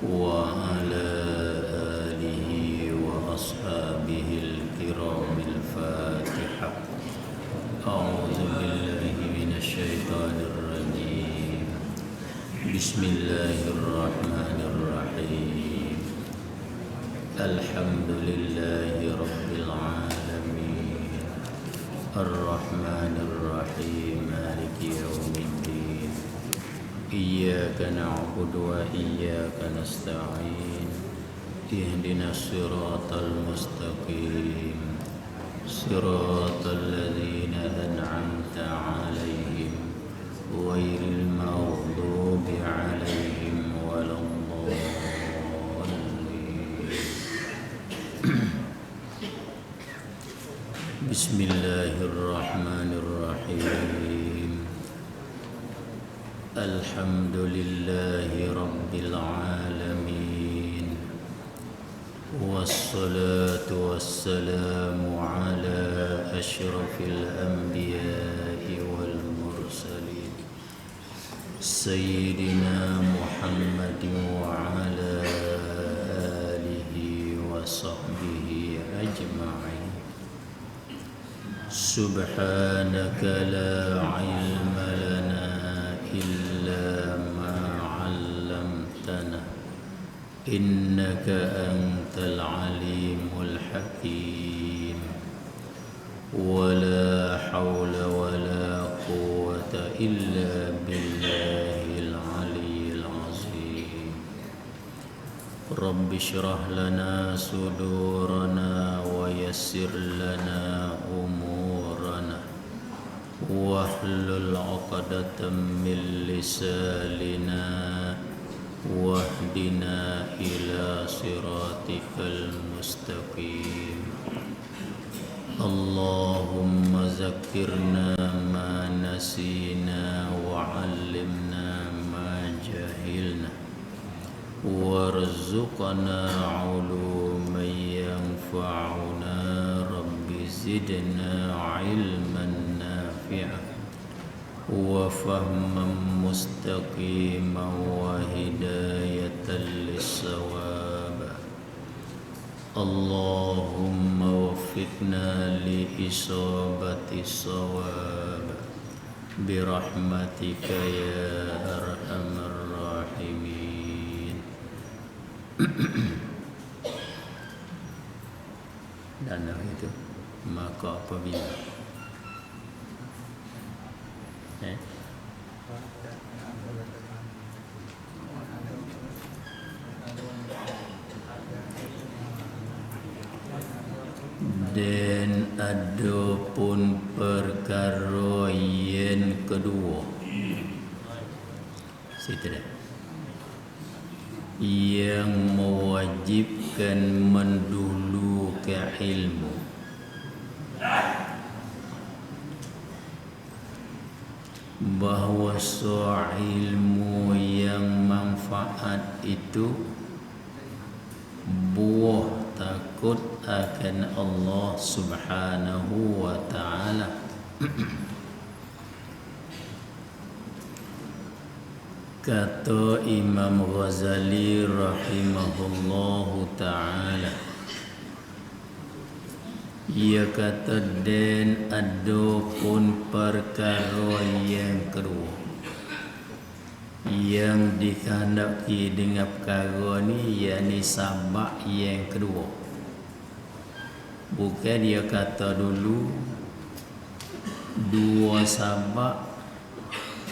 وعلى آله وأصحابه الكرام الفاتحة. أعوذ بالله من الشيطان الرجيم. بسم الله الرحمن الرحيم. الحمد لله رب العالمين الرحمن الرحيم مالك يوم الدين. إياك نعبد وإياك نستعين. اهدنا الصراط المستقيم صراط الذين أنعمت عليهم غير المغضوب عليهم ولا الضالين. بسم الله الرحمن الرحيم. الحمد لله رب العالمين والصلاة والسلام على أشرف الأنبياء والمرسلين سيدنا محمد وعلى آله وصحبه أجمعين. سبحانك لا علم لنا إلا ما علمتنا إنك أنت العليم الحكيم. ولا حول ولا قوة إلا بالله العلي العظيم. رب اشرح لنا صدورنا ويسر لنا أمورنا واحلل عقدة من لساننا واهدنا إلى صراطك المستقيم. اللهم ذكرنا ما نسينا وعلمنا ما جهلنا وارزقنا علوما ينفعنا. رب زدنا علما نافعا وفهما مستقيما وهداية للصواب. اللهم وفقنا لإصابة الصواب برحمتك يا أرحم الراحمين. Dan itu maka apabila dan adapun perkara yang kedua yang mewajibkan mendulukan ilmu, bahawa ilmu yang manfaat itu buah takut akan Allah Subhanahu wa ta'ala. Kata Imam Ghazali rahimahullahu ta'ala, ia kata dan adapun perkara yang kedua yang dikehendaki dengan perkara ni, yakni sabak yang kedua. Bukan dia kata dulu dua sabak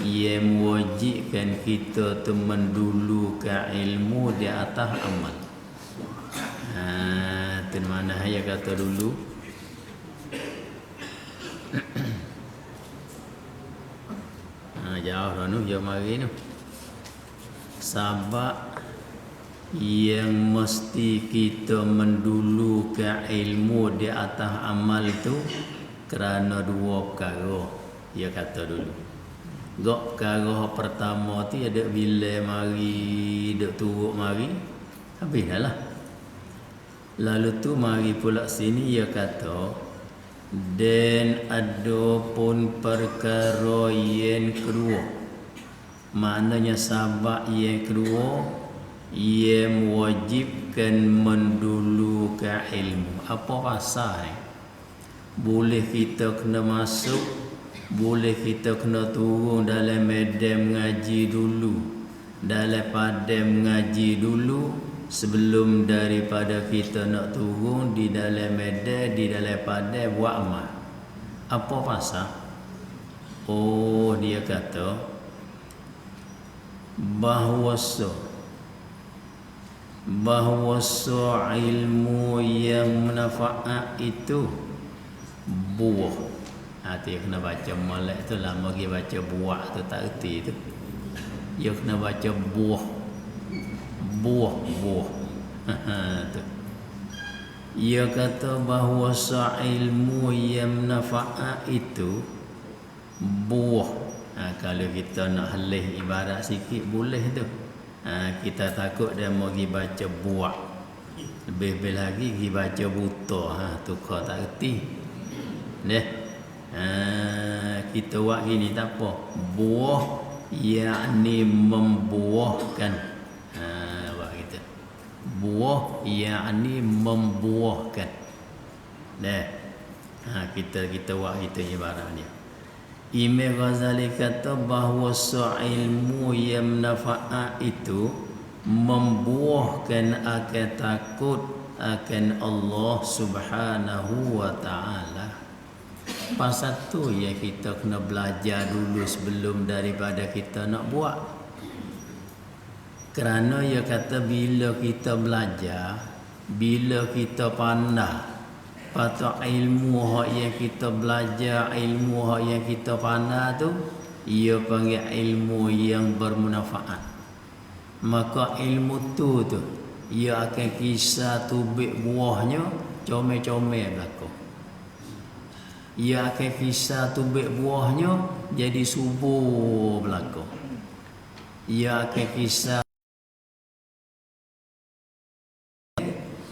yang mewajibkan kita tu mendulukan ilmu di atas amal. Tu mana dia kata dulu jauh dah nu, jauh mari nu. Sabak yang mesti kita mendulukan ilmu di atas amal tu kerana dua perkara. Dia kata dulu. Gak perkara pertama tu ada bila mari, duk turut mari, habis dah lah. Lalu tu mari pula sini dia kata, dan adapun perkara yang kedua Maknanya sabab yang kedua, ia mewajibkan mendulukan ilmu. Apa pasal? Boleh kita kena masuk, boleh kita kena turun dalam medan mengaji dulu, dalam padang mengaji dulu, sebelum daripada kita nak turun di dalam medan, di dalam padang buat amal. Apa pasal? Oh, dia kata bahwasa ilmu yang manfaat itu buah. Dia kena baca molek tu, lama lagi baca buah tu tak erti tu. Dia kena baca buah. Buah. Tu. Ia kata bahawa ilmu yang manfaat itu buah. Kalau kita nak halih ibarat sikit boleh tu. Kita takut dia mau pergi baca buah. Lebih-lebih lagi pergi baca buta. Tu kau tak erti. Kita buat gini tak apa. Buah yakni membuahkan. Buat kita. Buah yakni membuahkan. Kita buat kita ibaratnya. Imam Ghazali kata bahawa ilmu yang manfaat itu membuahkan akan takut akan Allah Subhanahu wa ta'ala. Pasal tu ya kita kena belajar dulu sebelum daripada kita nak buat. Kerana ia kata bila kita belajar, bila kita pandai, patut ilmu hak yang kita belajar, ilmu hak yang kita pandai tu, ia panggil ilmu yang bermanfaat. Maka ilmu tu ia akan kisah tubik buahnya comel-comel berlaku. Ia akan kisah tubik buahnya jadi subur berlaku. Ia akan kisah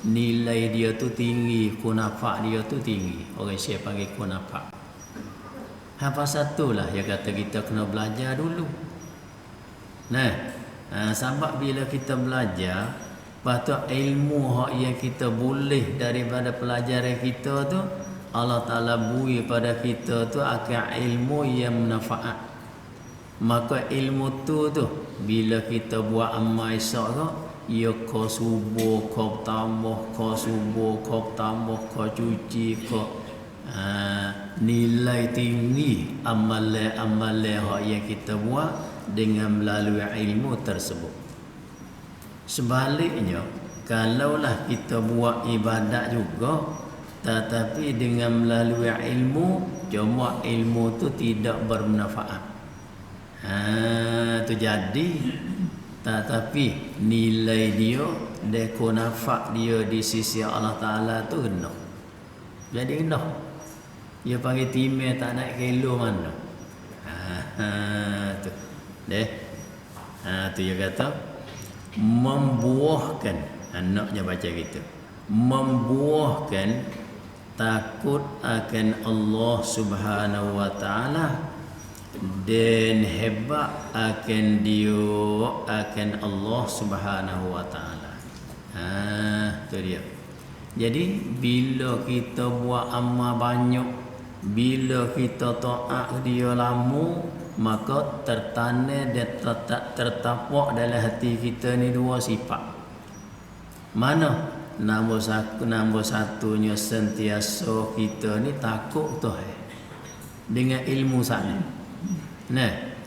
nilai dia tu tinggi, kunafak dia tu tinggi. Orang Syekh panggil kunafak. Apa satulah yang kata kita kena belajar dulu. Sebab bila kita belajar, patut ilmu hak yang kita boleh daripada pelajaran kita tu, Allah Ta'ala beri pada kita tu akan ilmu yang manfaat. Maka ilmu tu bila kita buat amal esok tu, ia kau subuh, kau tambah, kau subuh, kau tambah, kau cuci, kau nilai tinggi amalan hak yang kita buat dengan melalui ilmu tersebut. Sebaliknya, kalaulah kita buat ibadat juga tetapi dengan melalui ilmu, cuma ilmu tu tidak bermanfaat. Tu jadi tetapi nilai dia dan kunafak dia di sisi Allah Ta'ala tu rendah. Jadi rendah. Dia panggil timah tak naik kilo mana. Tu. Tu dia kata membuahkan, anaknya baca gitu. Membuahkan takut akan Allah Subhanahu wa ta'ala dan hebat akan dia akan Allah Subhanahu wa ta'ala. Tu dia. Jadi bila kita buat amal banyak, bila kita taat dia lama, maka tertanam dan tertapak dalam hati kita ni dua sifat. Mana? Nombor satunya sentiasa kita ni takut Tuhan dengan ilmu sana.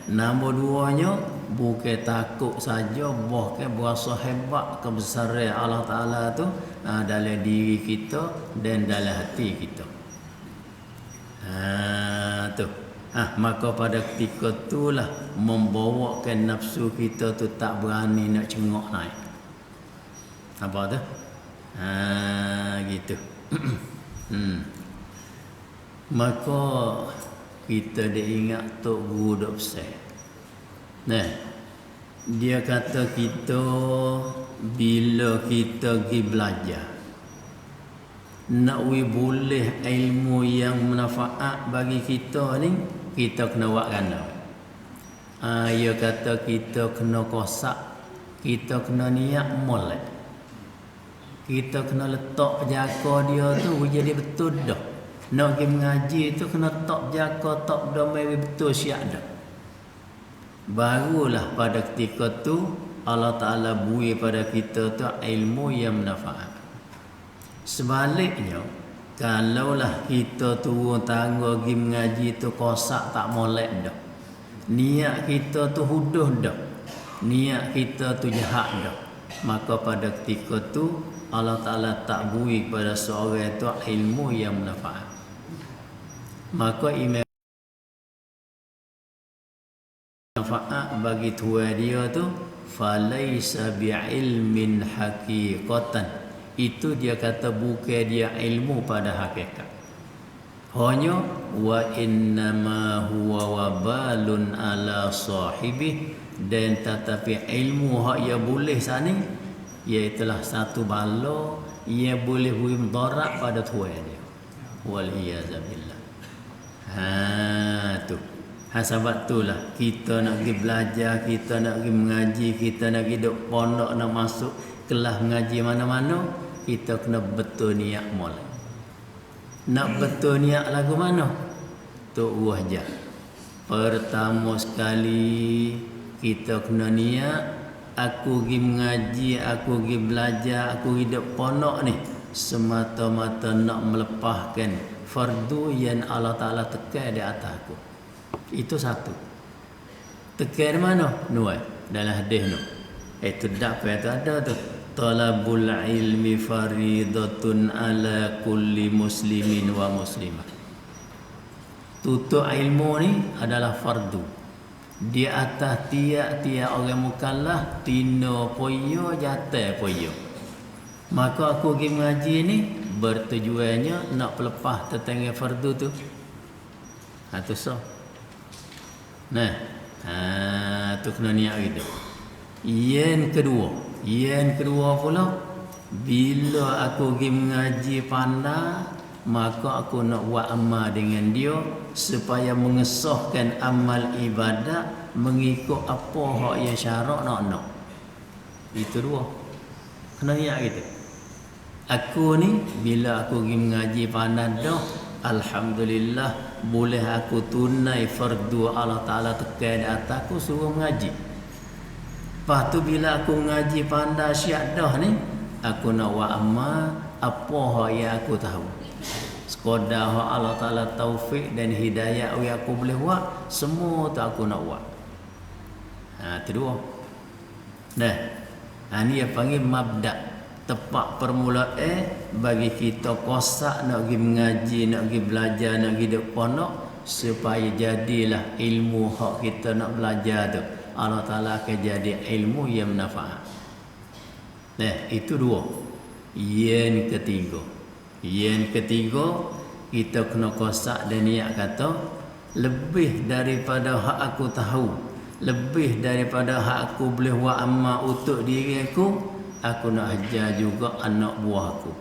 Nombor duanya bukan takut saja, bahkan berasa hebat kebesaran Allah Ta'ala tu dalam diri kita dan dalam hati kita. Maka pada ketika itulah membawakan nafsu kita tu tak berani nak cengok naik. Apa tu? Gitu. Maka kita dia ingat Tok Guru dok besar. Dia kata kita bila kita pergi belajar nak boleh ilmu yang manfaat bagi kita ni, kita kena buat ganda. Dia kata kita kena kosak, kita kena niat molek. Kita kena letak penjaga dia tu jadi betul dah. Nak pergi mengaji tu kena letak penjaga, tak domai betul siap dah. Barulah pada ketika tu Allah Ta'ala bui pada kita tu ilmu yang manfaat. Sebaliknya, kalaulah kita turun tangga pergi mengaji tu kosak tak molek dah. Niat kita tu huduh dah. Niat kita tu jahat dah. Maka pada ketika tu Allah Ta'ala tak bui pada seorang itu ilmu yang manfaat. Maka imam manfaat bagi tuan dia tu falaisa bi'ilmin haqiqatan. Itu dia kata bukan dia ilmu pada hakikat. Hanya wa innama huwa wabalun ala sahibih, dan tetapi ilmu hak ia boleh sani iaitulah satu bala ia boleh beri mudarat pada tuan dia. Wal iyazabillah. Tu. Sebab itulah kita nak pergi belajar, kita nak pergi mengaji, kita nak pergi duduk pondok, nak masuk kelas mengaji mana-mana, kita kena betul niat molek. Nak betul niat lagu mana? Tok wajah. Pertama sekali kita kena niat, aku pergi mengaji, aku pergi belajar, aku hidup pondok ni semata-mata nak melepaskan fardu yang Allah Ta'ala tekan di atas aku. Itu satu. Tekan mana? Nuai dalam hadis tu. Itu dapat itu ada tu. Talabul ilmi faridatun ala kulli muslimin wa muslimah. Tutup ilmu ni adalah fardu di atas tiap-tiap orang mukallaf, tino poyo jatuh poyo. Maka aku pergi mengaji ni bertujuannya nak pelepah tentang fardu tu. Tu so. Nah, tu kena niat gitu. Yang kedua pula, bila aku pergi mengaji pandai, maka aku nak buat amal dengan dia supaya mengesahkan amal ibadat mengikut apa hak yang syarak nak. Itu dua. Kena niat gitu. Aku ni bila aku pergi mengaji pandai dah, alhamdulillah boleh aku tunai fardu Allah Ta'ala tekan di atas aku suruh mengaji. Lepas tu bila aku mengaji pandai syiak dah ni, aku nak buat amal apa yang aku tahu. Sekadar Allah Ta'ala taufik dan hidayah yang aku boleh buat, semua tu aku nak buat. Itu dua. Ni yang panggil mabda', tempat permulaan bagi kita kosak nak pergi mengaji, nak pergi belajar, nak pergi duduk pondok, supaya jadilah ilmu hak kita nak belajar tu Allah Ta'ala akan jadi ilmu yang manfaat. Itu dua. Yang ketiga kita kena kosak dan niat kata lebih daripada hak aku tahu, lebih daripada hak aku boleh buat amal untuk diri aku nak ajar juga anak buah aku,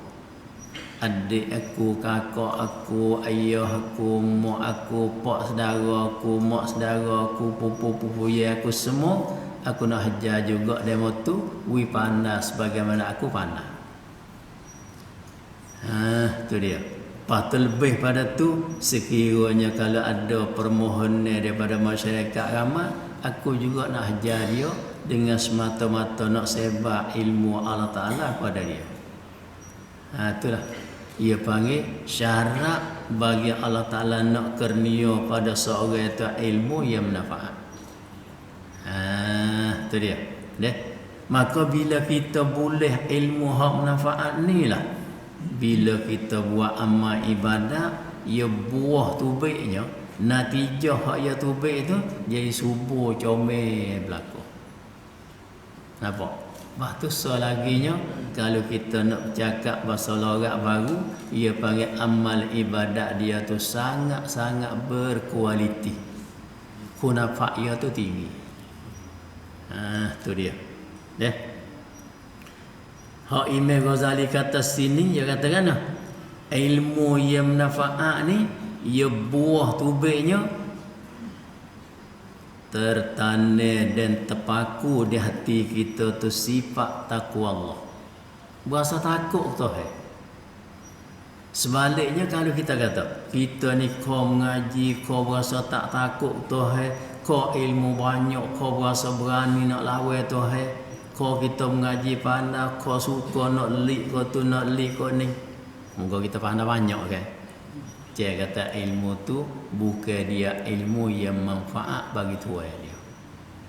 adik aku, kakak aku, ayah aku, mak aku, pak saudara aku, mak saudara aku, pupu-pupu ya aku, semua aku nak ajar juga demo tu wi pandai sebagaimana aku pandai. Tu dia. Lepas tu lebih pada tu, sekiranya kalau ada permohonan daripada masyarakat ramai, aku juga nak ajar dia dengan semata-mata nak sebar ilmu Allah Ta'ala kepada dia. Itulah ia panggil syarat bagi Allah Ta'ala nak kurnia pada seorang itu ilmu yang manfaat. Itu dia. Maka bila kita boleh ilmu hak manfaat ni lah, bila kita buat amal ibadat, ia buah tubiknya, natijah hak ia tubik tu jadi subur comel berlaku. Nampak? Lepas tu selaginya, kalau kita nak bercakap bahasa logat baru, ia panggil amal ibadat dia tu sangat-sangat berkualiti. Kunafak ia tu tinggi. Tu dia. Hak Imam Ghazali kata sini, dia katakan ilmu yang manfaat ni, ia buah tubiknya tertanam dan terpaku di hati kita tu sifat takwa Allah. Berasa takut tu Sebaliknya kalau kita kata kita ni kau mengaji, kau berasa tak takut tu kau ilmu banyak, kau berasa berani nak lawan tu kau kita mengaji pandai, kau suka nak lik kau tu nak lik kau ni. Moga kita pandai banyak kan. Cik kata ilmu tu bukan dia ilmu yang manfaat bagi tuan dia.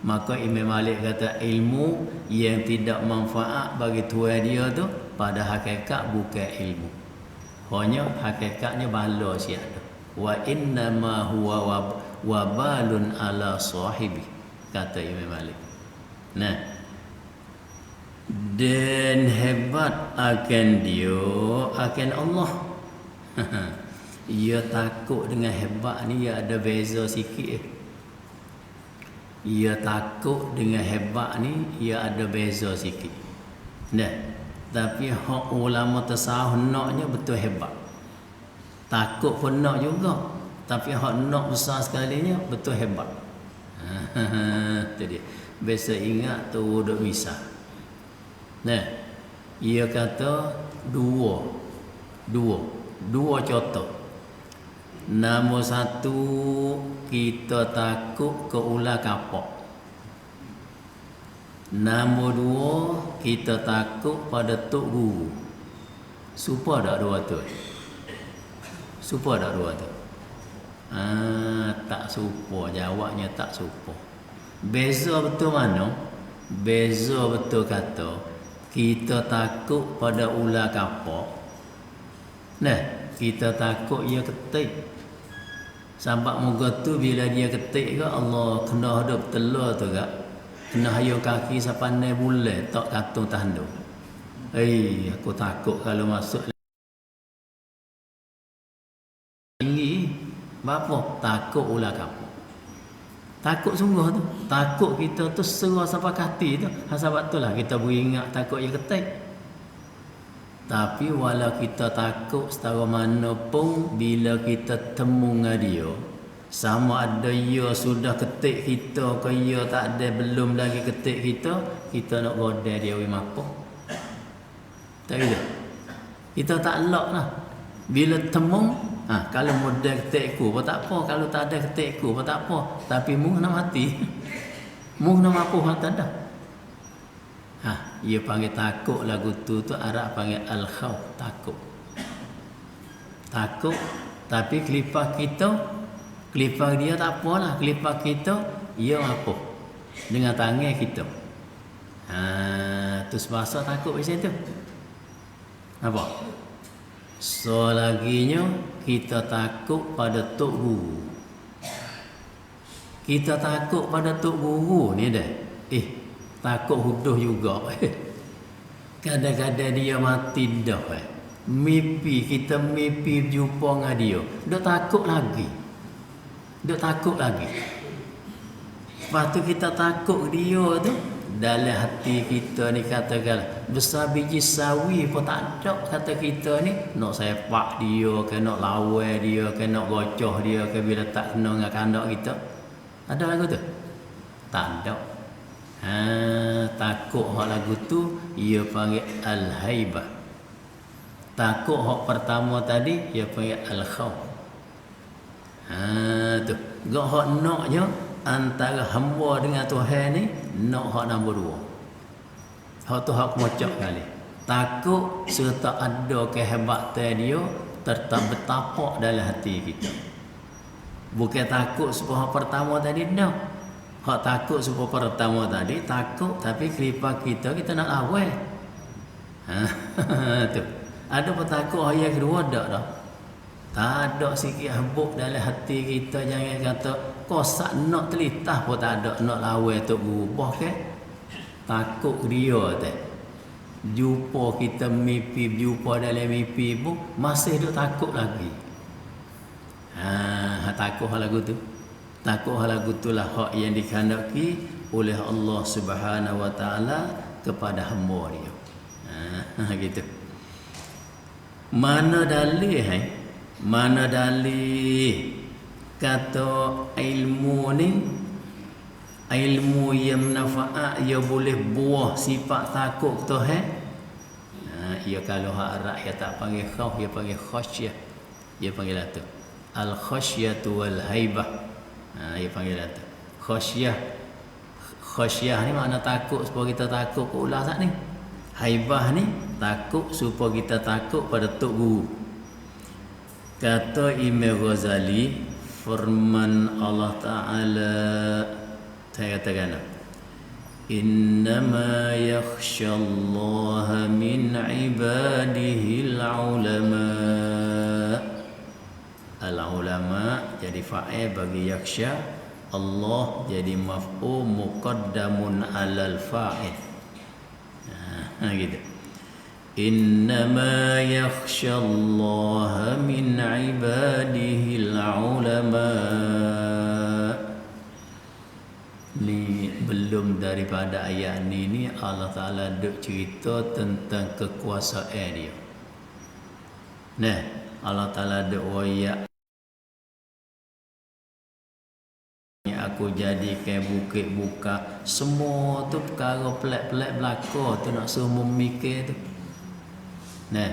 Maka Imam Malik kata ilmu yang tidak manfaat bagi tuan dia tu pada hakikat bukan ilmu. Hanya hakikatnya bala siap tu. Wa inna ma huwa wabalun ala sahibi, kata Imam Malik. Nah, dan hebat akan dia akan Allah. Ia takut dengan hebat ni ia ada beza sikit. Ia takut dengan hebat ni ia ada beza sikit. Nah, tapi hak ulama tasawuf naknya betul hebat. Takut pun nak juga, tapi hak nak besar sekalinya betul hebat. Itu dia. Biasa ingat tu duk bisa. Nah, ia kata dua contoh. Nombor satu, kita takut ke ular kapok. Nombor dua, kita takut pada tok guru. Supa tak dua tu? Supa tak dua tu? Tak supa. Jawabnya tak supa. Beza betul mana? Beza betul kata kita takut pada ular kapok. Nah, kita takut ia ketik. Sampai moga tu bila dia ketik ke Allah kena hidup telur tu ke, kena hayung kaki sapandai bulan tak katung tahan tu. Aku takut kalau masuk tinggi. Bapa takut ular kapok. Takut sungguh tu. Takut kita tu serah sampai hati tu. Sebab tu lah kita beringat takut ia ketik. Tapi walau kita takut setara mana pun, bila kita temu dengan dia, sama ada ia sudah ketik kita ke ia tak ada belum lagi ketik kita nak godai dia apa? Tak ada. Kita tak elok lah. Bila temu, kalau mudah ketikku pun tak apa, kalau tak ada ketikku pun tak apa. Tapi mu nak mati. Mu nak mampu tak ada. Ia panggil takut lagu tu Arab panggil al-khawf, takut. Takut, tapi kelipah dia tak apalah, kelipah kita ia apa? Dengan tangan kita. Tu sebasa takut macam tu. Apa? So laginya kita takut pada tok guru. Kita takut pada tok guru ni dah. Takut huduh juga. Kadang-kadang dia mati dah. Kita mimpi jumpa dengan dia. Dia takut lagi. Lepas tu kita takut dia tu, dalam hati kita ni katakan besar biji sawi pun tak ada kata kita ni nak sepak dia ke nak lawan dia ke nak gocoh dia ke bila tak kena dengan kandak kita. Ada lagu tu? Tak ada. Takut hak lagu tu ia panggil al-haibah. Takut hak pertama tadi ia panggil al-khawf. Tu gak hak naknya antara hamba dengan Tuhan ni nak hak nombor dua. Hak tu hak mocok kali. Takut serta ada kehebatan dia tetap bertapak dalam hati kita. Bukan takut sebab hak pertama tadi dah. Hak takut sebab pertama tadi takut tapi kelipah kita nak lawan. Tu. Ada pun takut ayat kedua tak dah. Tak ada sikit habuk dalam hati kita, jangan kata kosak nak telitah pun tak ada nak lawan tok guru ke. Takut dia tu. Jumpa kita mimpi, jumpa dalam mimpi pun masih duk takut lagi. Takut hal lagu tu. Takut hal lagu itulah hak yang dikehendaki oleh Allah Subhanahu wa taala kepada hamba dia. Gitu. Mana dalil Mana dalil kata ilmu ni ilmu yang manfaat, ia boleh buah sifat takut Tuhan. Ia kalau hak Arab ia tak panggil khauf, ia panggil khasyah. Ia panggil tu al khasyatu wal haibah. Ia panggil tu khasyah. Khasyah ni makna takut supaya kita takut ke ulah sat ni. Haibah ni takut supaya kita takut pada tok guru. Kata Imam Ghazali, firman Allah Ta'ala, saya katakan, innama yakhshallaha min ibadihi al-ulama. Al-ulama jadi fa'il bagi yakhsha, Allah jadi maf'ul muqaddamun alal fa'il. Gitu. Innama yakhshallaha min ibadihi al-ulama. Ni belum daripada ayat ni Allah Ta'ala duk cerita tentang kekuasaan dia. Nah, Allah Ta'ala duk wayak aku jadikan bukit buka. Semua tu perkara pelik-pelik belaka tu nak suruh memikir tu. Nah,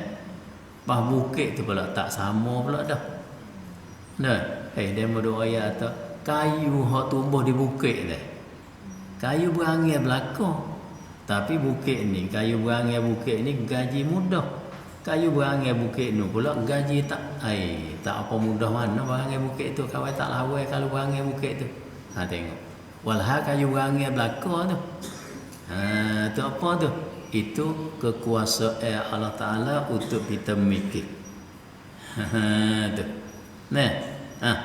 pas bukit tu pula tak sama pula dah. Nah, dia mau ayat tu kayu hak tumbuh di bukit tu. Kayu berangai belaka. Tapi bukit ni, kayu berangai bukit ni gaji mudah. Kayu berangai bukit ni pula gaji tak tak apa mudah mana berangai bukit tu. Kawan tak lawai kalau berangai bukit tu. Tengok. Walha kayu berangai belaka tu. Tu apa tu? Itu kekuasaan Allah Ta'ala untuk kita mikir. Tu. Nah,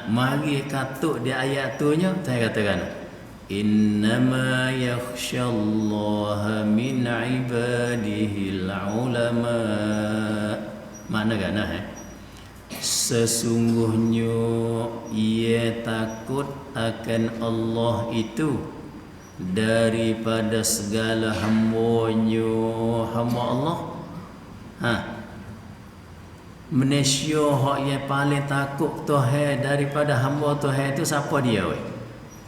mari katuk di ayat tu nya saya katakan, innama yakhshallaha min ibadihi al-ulama. Mana kan sesungguhnya ia takut akan Allah itu daripada segala hamba-Nya, hamba Allah. Manusia hak yang paling takut Tuhan daripada hamba Tuhan itu siapa dia?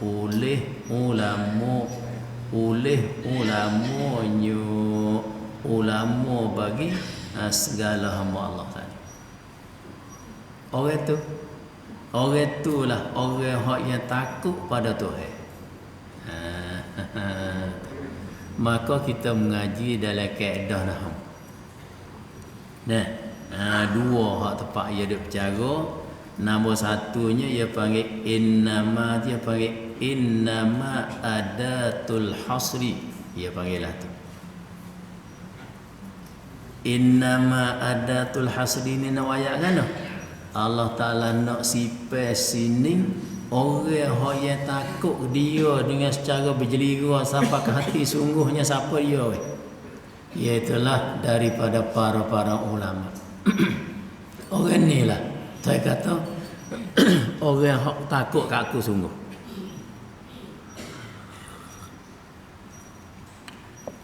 Oleh ulamanya, ulama bagi segala hamba Allah tadi. Orang itulah orang hak yang takut pada Tuhan. Maka kita mengaji dalam kaedah nahwu. Dua hak tepat ia duk bercara. Nombor satunya ia panggil innama, dia panggil innama adatul hasri. Ia panggil lah tu. Innama adatul hasri ni nak ayat kan? Allah Ta'ala nak sifat sini orang yang takut dia dengan secara berjelira sampai ke hati sungguhnya siapa dia? Iaitulah daripada para ulama. Orang ni lah saya kata orang yang takut kat aku sungguh.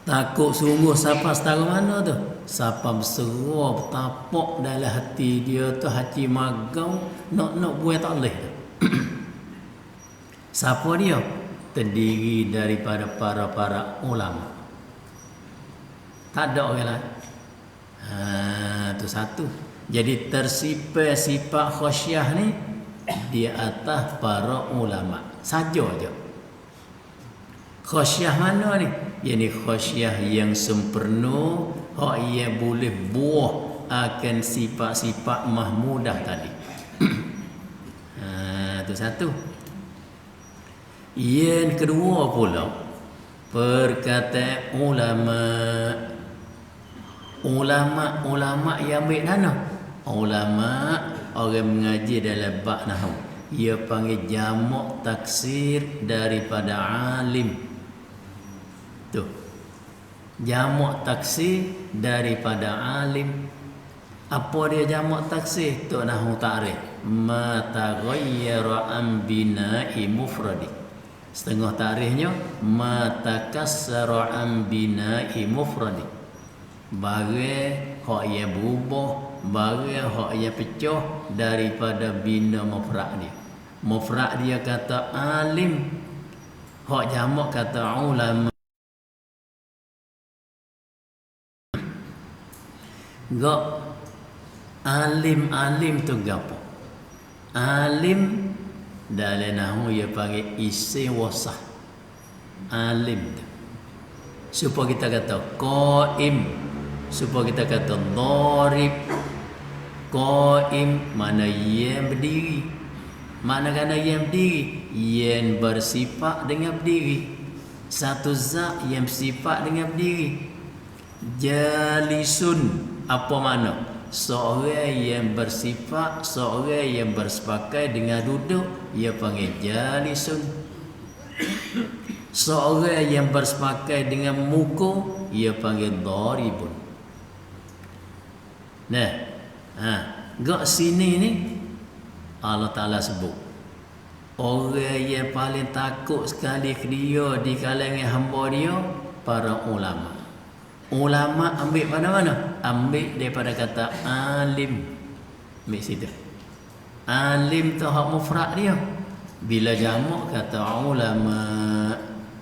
Takut sungguh siapa setara mana tu? Siapa berserah bertapak dalam hati dia tu hati magau nak buat tak boleh. Siapa dia? Terdiri daripada para ulama. Tak ada orang lain. Tu satu. Jadi tersifat sifat khasyah ni di atas para ulama saja je. Khasyah mana ni? Yani khasyah yang sempurna, hak yang boleh buah akan sifat-sifat mahmudah tadi. Itu satu. Yang kedua pula, perkataan ulama yang ambil mana? Ulama orang mengaji dalam bab nahwu. Ia panggil jamak taksir daripada alim. Tu. Jamak taksir daripada alim. Apa dia jamak taksir? Tu nahwu ta'rif. Ma taghayyara an bina'i mufradi. Setengah takrifnya ma takassara an bina'i mufradi. Barang hak yang berubah, barang hak yang pecah daripada bina mufrad dia. Mufrad dia kata alim. Hak jamak kata ulama. Gak alim tu gapo? Alim dalam nahu ia panggil isim wasah. Alim tu. Supaya kita kata qaim, supaya kita kata dharib. Qaim mana yang berdiri. Mana kena yang berdiri? Yang bersifat dengan berdiri. Satu zat yang bersifat dengan berdiri. Jalisun apa makna? Seorang yang bersifat, seorang yang bersepakai dengan duduk, ia panggil jalisun. Seorang yang bersepakai dengan muka, ia panggil dharibun. Nah, gak sini ni Allah Ta'ala sebut orang yang paling takut sekali ke dia di kalangan hamba dia, para ulama. Ulama ambil pada mana? Ambil daripada kata alim. Ambil situ. Alim tu hak mufrad dia. Bila jamak kata ulama.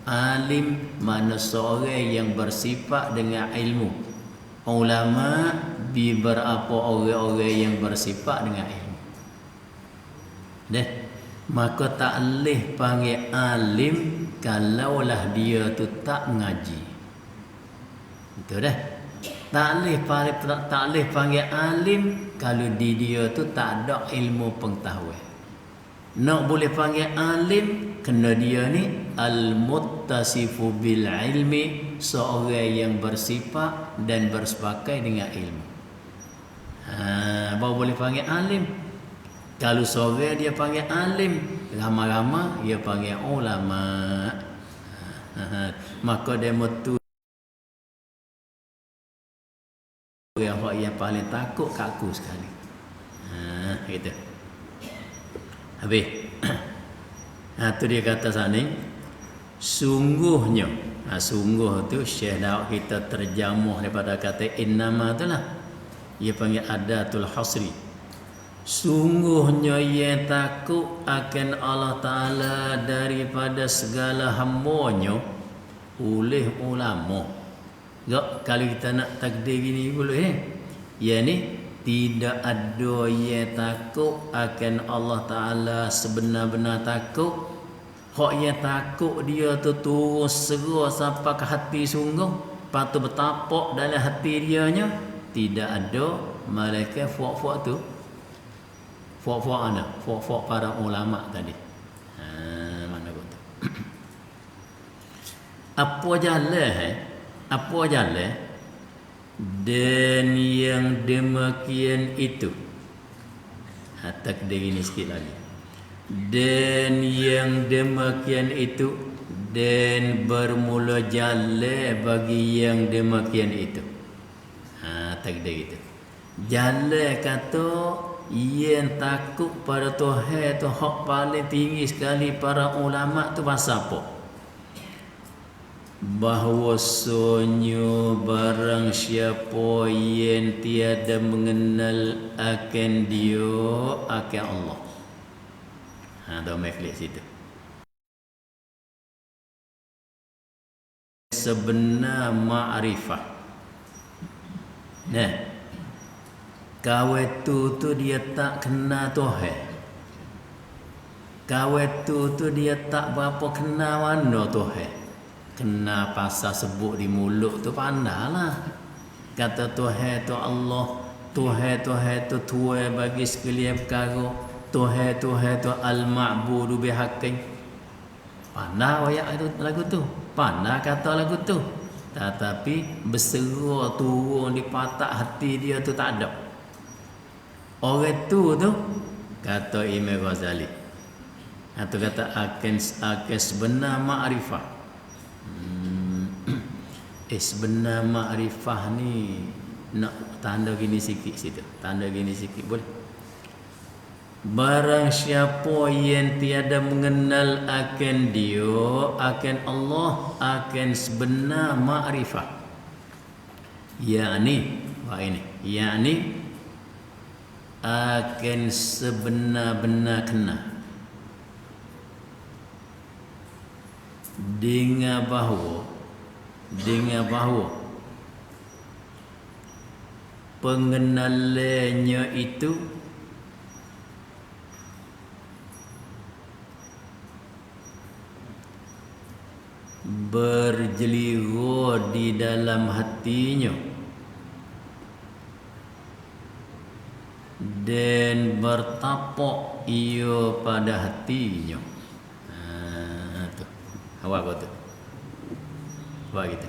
Alim mana seorang yang bersifat dengan ilmu. Ulama beberapa orang-orang yang bersifat dengan ilmu. Maka tak boleh panggil alim kalaulah dia tu tak mengaji. Betul dah. Tak boleh panggil alim kalau di dia tu tak ada ilmu pengetahuan. Nak boleh panggil alim kena dia ni al-muttasifu bil ilmi, seorang yang bersifat dan bersepakai dengan ilmu. Baru boleh panggil alim. Kalau seorang dia panggil alim, ramai-ramai dia panggil ulama. Maka dia metu yang paling takut kaku sekali. Gitu. Habis. Tu dia kata sana, sungguhnya. Sungguh tu Syekh Daud kita terjamuh daripada kata innama tu lah. Dia panggil adatul hasri. Sungguhnya yang takut akan Allah Ta'ala daripada segala hambanya oleh ulama. Kalau kita nak takdir gini boleh ni tidak ada yang takut akan Allah Ta'ala sebenar-benar takut. Hak yang takut dia tu turun serah sampai ke hati sungguh. Lepas tu bertapak dalam hati dianya. Tidak ada malaikat fuak-fuak tu. Fuak-fuak mana? Fuak-fuak para ulama tadi. Mana kau tu? Apa jalan Apa jalan? Dan yang demikian itu. Takdir ini sikit lagi. Dan yang demikian itu. Dan bermula jalan bagi yang demikian itu. Takdir itu. Jalan kata yang takut pada Tuhan tu hak paling tinggi sekali para ulama tu pasal apa? Bahwasanya barang siapa yang tiada mengenal akan dia, akan Allah. Dah meklik situ. Sebenar ma'rifah. Kawan tu dia tak kenal Tuhan. Kawan tu dia tak berapa kenal mana Tuhan. Kena pasal sebut di mulut tu pandailah. Kata Tuhan tu Allah, Tuhan tu Tuhan bagi sekalian perkara, Tuhan tu al-ma'budu bihaqqin. Pandai ayat itu lagu tu. Pandai kata lagu tu. Tetapi berserah turun di patak hati dia tu tak ada. Orang tu kata Imam Ghazali. Atau kata akan sebenar ma'rifah. Sebenar ma'rifah ni nak tanda gini sikit situ. Tanda gini sikit boleh. Barang siapa yang tiada mengenal akan dia, akan Allah, akan sebenar ma'rifah. Yakni akan sebenar-benar kenal. dengan bahawa pengenalannya itu berjeligo di dalam hatinya dan bertapok ia pada hatinya. Tu awak kata apa kita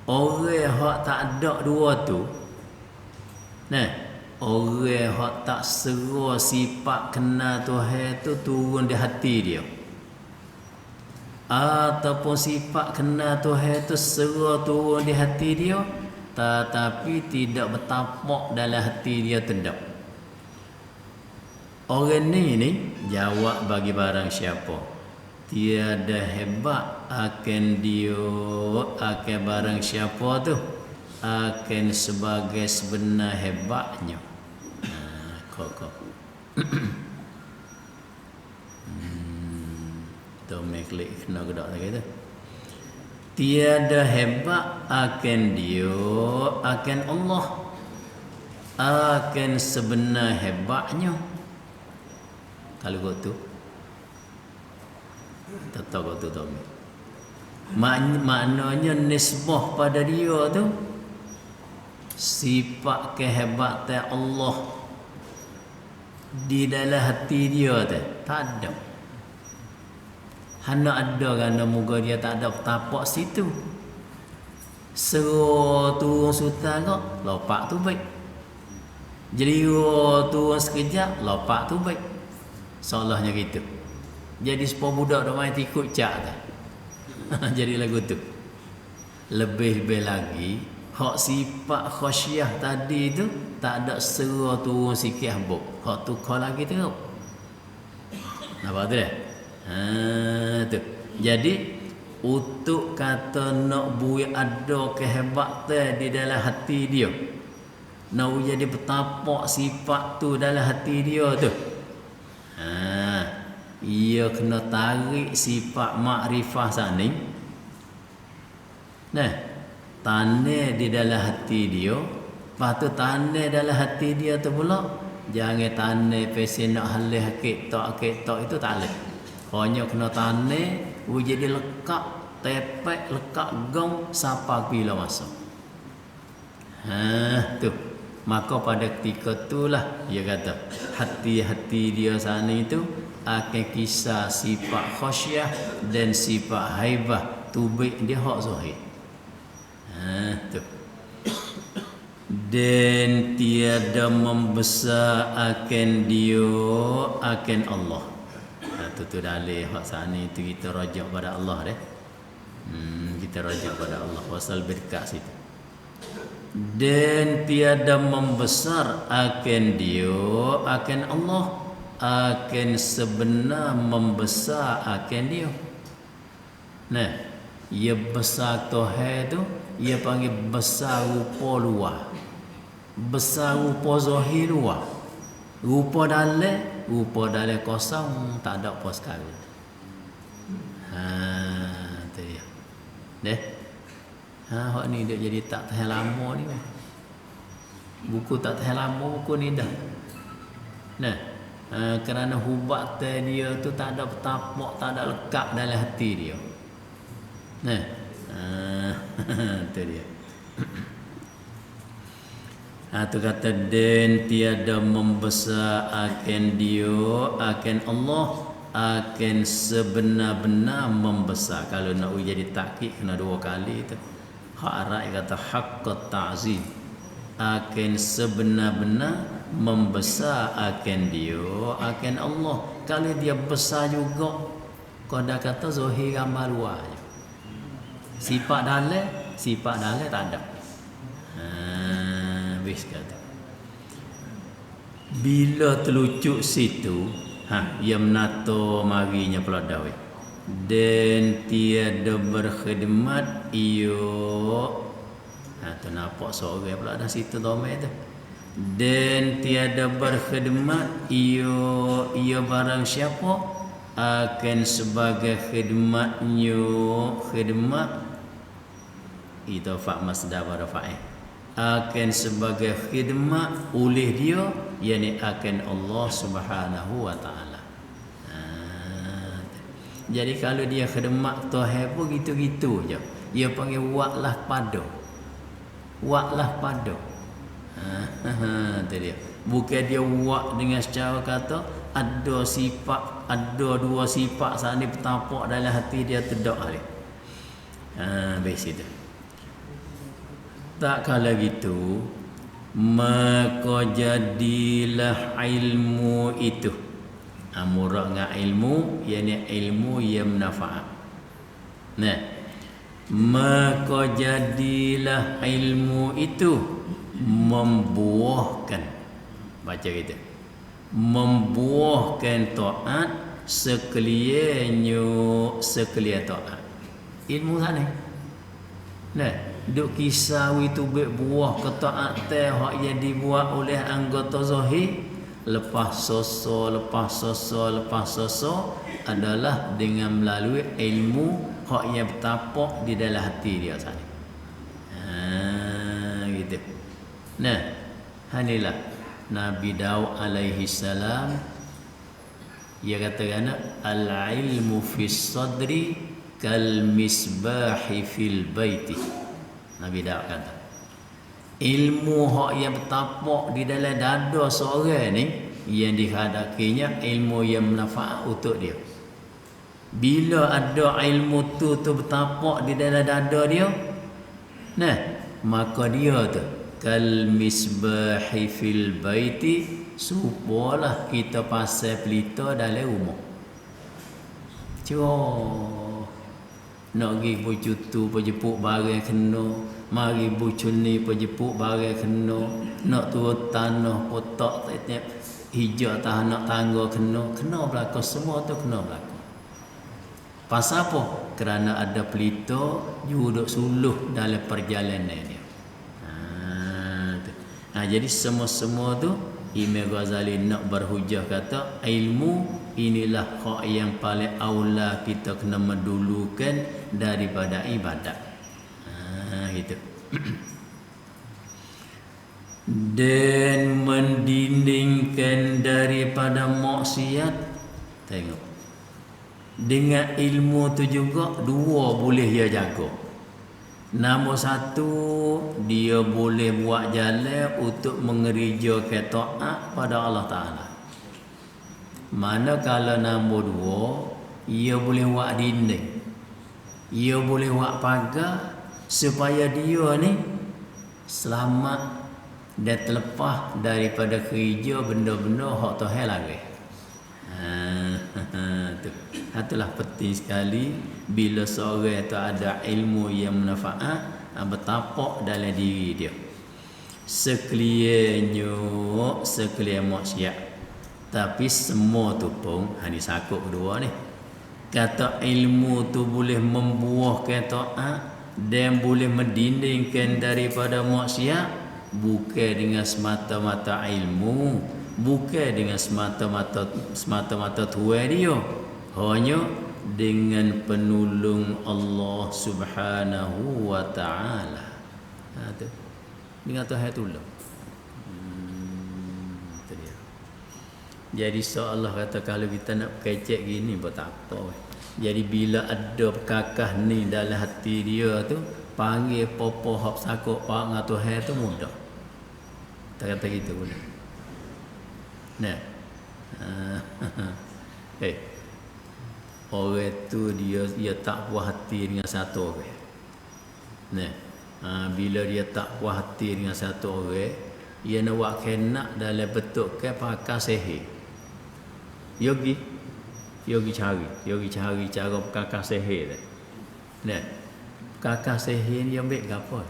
orang hak tak ada dua tu, nah orang hak tak serah sifat kenal Tuhan tu turun di hati dia, ataupun sifat kenal Tuhan tu serah turun di hati dia tetapi tidak bertapak dalam hati dia tidak. Orang ni jawab bagi barang siapa tiada hebat akan dia, akan barang siapa tu akan sebagai sebenar hebatnya. Kok tu meklik kena gedak lagi tu. Tiada hebat akan dia, akan Allah, akan sebenar hebatnya. Kalau kau tu tak tahu tu Tommy. Maknanya nisbah pada dia tu sifat kehebatan Allah di dalam hati dia tu tak ada. Hanya ada kerana muka dia tak ada tapak situ. Seru turun sultan kau lopak tu baik. Jadi turun sekejap lopak tu baik. Seolahnya gitu. Jadi sepuluh budak dah main tikut cak dah. Jadi lagu tu. Lebih-lebih lagi hak sifat khasyah tadi tu tak ada serah turun sikit habuk. Hak tu kau lagi tengok. Nampak tu dah? Tu. Jadi untuk kata nak buat ada kehebatan di dalam hati dia, nak jadi bertapak sifat tu dalam hati dia tu, ia kena tarik sifat makrifah sani. Nah, tanah di dalam hati dia, lepas tu tanah dalam hati dia tu pula jangan tanah pesen nak halih hakik tok itu tak boleh. Hanya kena tanah jadi lekat tepek lekat gong sampai bila masa. Tu. Maka pada ketika itulah dia kata hati-hati dia sana itu akan kisah sifat khasyah dan sifat haibah tubik dia hak zahir. Tu. Dan tiada membesar akan dia akan Allah. Tu dalil hak sana itu kita rujuk pada Allah deh. Kita rujuk pada Allah pasal berdekat situ. Dan tiada membesar akan dia akan Allah, akan sebenar membesar akan dia. Nah, ia besar Tuhan tu ia panggil besar rupa luar, besar rupa zahir luar, rupa dalam kosong tak ada apa sekali. Tu dia. Deh. Hak ni dia jadi tak tahan lama ni. Buku tak tahan lama buku ni dah. Nah, kerana hubat dia tu tak ada tapak, tak ada lekat dalam hati dia. Nah, tu dia. Tu kata dan tiada membesar akan dia akan Allah, akan sebenar-benar membesar. Kalau nak jadi takkid kena dua kali tu. Hak Arab kata haqqat ta'zim, akan sebenar-benar membesar akan dia akan Allah. Kalau dia besar juga kau dah kata zahir amal luar je. Sifat dalam tak ada. Habis kata bila terlucuk situ ia menato marinya peladawai dan tiada berkhidmat iyo. Tu nampak seorang pula dah situ domai tu. Dan tiada berkhidmat iyo barang siapa akan sebagai khidmatnya khidmat itu fa masdar pada fa'il akan sebagai khidmat oleh dia yakni akan Allah Subhanahu wa taala. Jadi kalau dia khidmat Tuhan pun gitu-gitu je. Dia panggil wa'lah pada. Wa'lah pada. Tu dia. Bukan dia wa' dengan secara kata ada sifat, ada dua sifat saat ni bertapak dalam hati dia terdak dia. Bes itu. Tak kala gitu maka jadilah ilmu itu murad dengan ilmu yakni ilmu yang manfaat. Nah, maka jadilah ilmu itu membuahkan, baca gitu, membuahkan taat sekaliannya sekalian taat. Ilmu sana. Nah, duk kisah itu buah ketaatan hak yang dibuat oleh anggota zahir lepas soso adalah dengan melalui ilmu hak yang bertapak di dalam hati dia sana. Gitu. Nah, inilah Nabi Daud alaihi salam dia katakan al-ilmu fis sadri kal misbahi fil baiti. Nabi Daud kata ilmu hak yang bertapak di dalam dada seorang ni yang dihadapinya ilmu yang manfaat untuk dia. Bila ada ilmu tu bertapak di dalam dada dia, nah, maka dia tu kal misbahi fil baiti, supalah kita pasal pelita dalam rumah. Cuba nak pergi bercutu berjepuk barang kena, mari bucuni berjepuk barang kena, nak turun tanah potak tiap hijau tanah tangga kena berlaku, semua tu kena berlaku. Pasal apa? Kerana ada pelita duduk suluh dalam perjalanan dia. Jadi semua tu Imam Ghazali nak berhujah kata ilmu inilah hak yang paling aula kita kena mendulukan daripada ibadat. Itu. Dan mendindingkan daripada maksiat. Tengok. Dengan ilmu tu juga dua boleh dia jaga. Nombor satu, dia boleh buat jalan untuk mengerjakan taat pada Allah Ta'ala. Manakala nombor dua, ia boleh buat dinding, ia boleh buat pagar supaya dia ni selamat dan terlepas daripada kerja benda-benda hak Tuhan lagi. Itulah penting sekali bila seorang itu ada ilmu yang manfaat bertapak dalam diri dia. Sekalian maksiat. Tapi semua tu pun hanya sakut kedua ni. Kata ilmu tu boleh membuahkan taat dan boleh mendindingkan daripada maksiat bukan dengan semata-mata ilmu, bukan dengan semata-mata tuan dia, hanya dengan penolong Allah Subhanahu wa taala. Tu dengan Tuhan tolong. Itu dia. Jadi Allah kata kalau kita nak kecek gini buat apa. Jadi bila ada perkakah ni dalam hati dia tu, panggil popo hak sakut pak dengan Tuhan tu mudah. Kita kata gitu boleh. Nah. Orang tu dia tak puas hati dengan satu orang. Nah, bila dia tak puas hati dengan satu orang, dia nak buat kenak dalam bentuk ke pakar sihir. Yogi cari cara pakar sihir. Nah, pakar sihir dia ambil apa?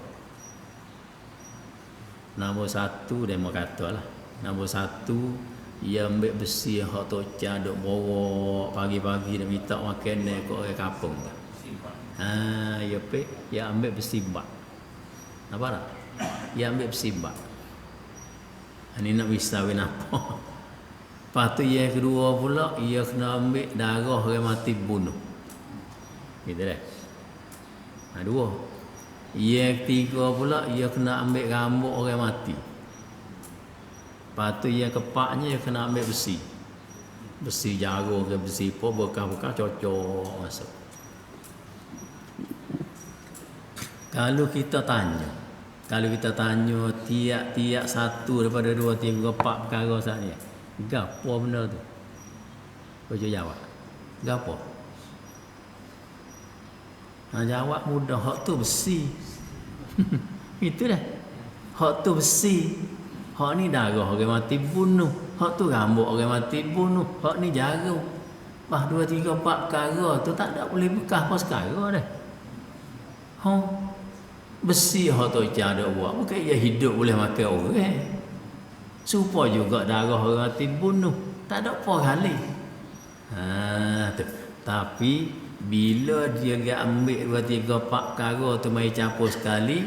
Nombor satu dia mau kata lah. Nombor satu, ia ambil besi hak tocah duk bawa pagi-pagi dia minta makan ke orang kampung. Ia ambil besi bak. Nampak tak? Ia ambil besi bak. Ini nak wisawin apa? Lepas tu yang kedua pula, ia kena ambil darah orang mati bunuh. Gitu dah. Dua. Yang ketiga pula, ia kena ambil rambut orang mati. Lepas tu yang keempatnya, ia kena ambil besi. Besi jarum ke besi apa, bekas-bekas cocok masuk. Kalau kita tanya tiap-tiap satu daripada 2, 3, 4 perkara saat ni, gapo benda tu? Kau jawab. Gapo? Jawab mudah. Hak tu besi. Itu dah. Hak tu besi. Hak ni darah orang mati bunuh. Hak tu rambut orang mati bunuh. Hak ni jarum. 2, 3, 4 perkara tu tak ada boleh bekas apa sekarang dah. Besi hak tu macam ada buat. Bukan ia hidup boleh makan orang. Supaya juga darah orang mati bunuh. Tak ada apa kali. Tu. Tapi bila dia ambil 2, 3, 4 perkara tu mai campur sekali,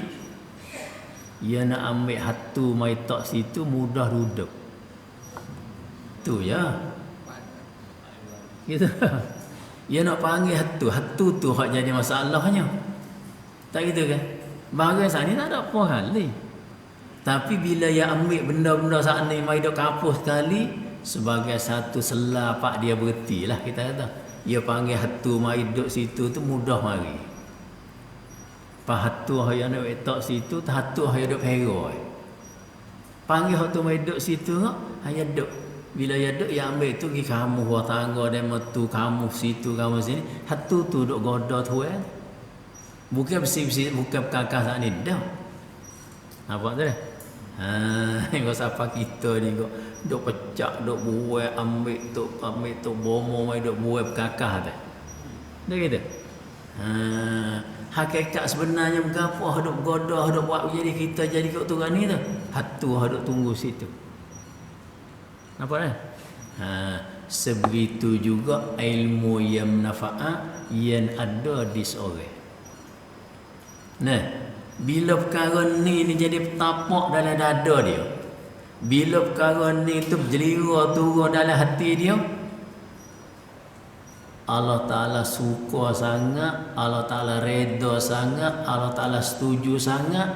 dia nak ambil hatu mai tak situ mudah duduk. Tu ya. Gitu. Dia nak panggil hatu. Hatu tu hak jadi masalahnya. Tak gitu kan? Bahagian saat ni tak ada apa kali. Tapi bila dia ambil benda-benda saat ni mai dok kapus sekali, sebagai satu selapak dia berhenti lah kita kata. Dia panggil hatu mai duduk situ tu mudah mari. Pas hatu yang nak letak situ, hatu yang duduk hero. Panggil hatu mai duduk situ, hanya duduk. Bila dia duduk, dia ambil tu pergi kamu buah tangga dan metu kamu situ, kamu sini. Hatu tu duduk goda tu bukan besi-besi, bukan kakak saat ni dah. Nampak tu dah? Kau siapa kita ni kau duk pecah, duk buat, ambil tu bomo mai duk buat kakak dah. Dah gitu. Hakikat sebenarnya berapa duk godah, duk buat jadi kita jadi kau tu ni tu. Hatu duk tunggu situ. Nampak dah? Sebegitu juga ilmu yang nafa'a yang ada di seorang. Nah, bila perkara ni jadi tapak dalam dada dia, bila perkara ni tu berjelira turun dalam hati dia, Allah Ta'ala suka sangat, Allah Ta'ala reda sangat, Allah Ta'ala setuju sangat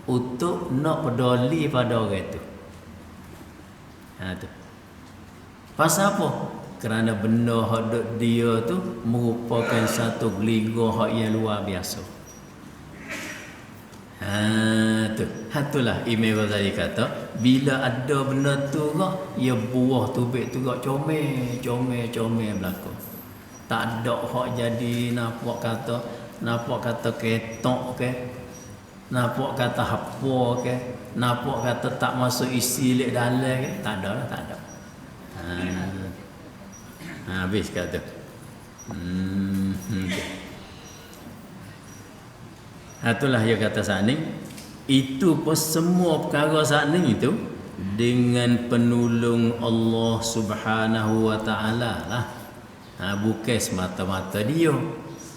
untuk nak peduli pada orang tu. Tu. Pasal apa? Kerana benda hak dia tu merupakan satu geliga hak yang luar biasa. Itulah Imam Ghazali kata, bila ada benda tu ia buah tubik tu comel berlaku. Tak ada hak jadi nampak kata ketok ke, nampak kata apa ke, nampak kata tak masuk isi lek dalam ke, tak ada. Habis kata. Itulah dia kata saat ni. Itu pun semua perkara saat ni itu dengan penolong Allah Subhanahu wa Ta'ala lah. Bukan semata-mata dia,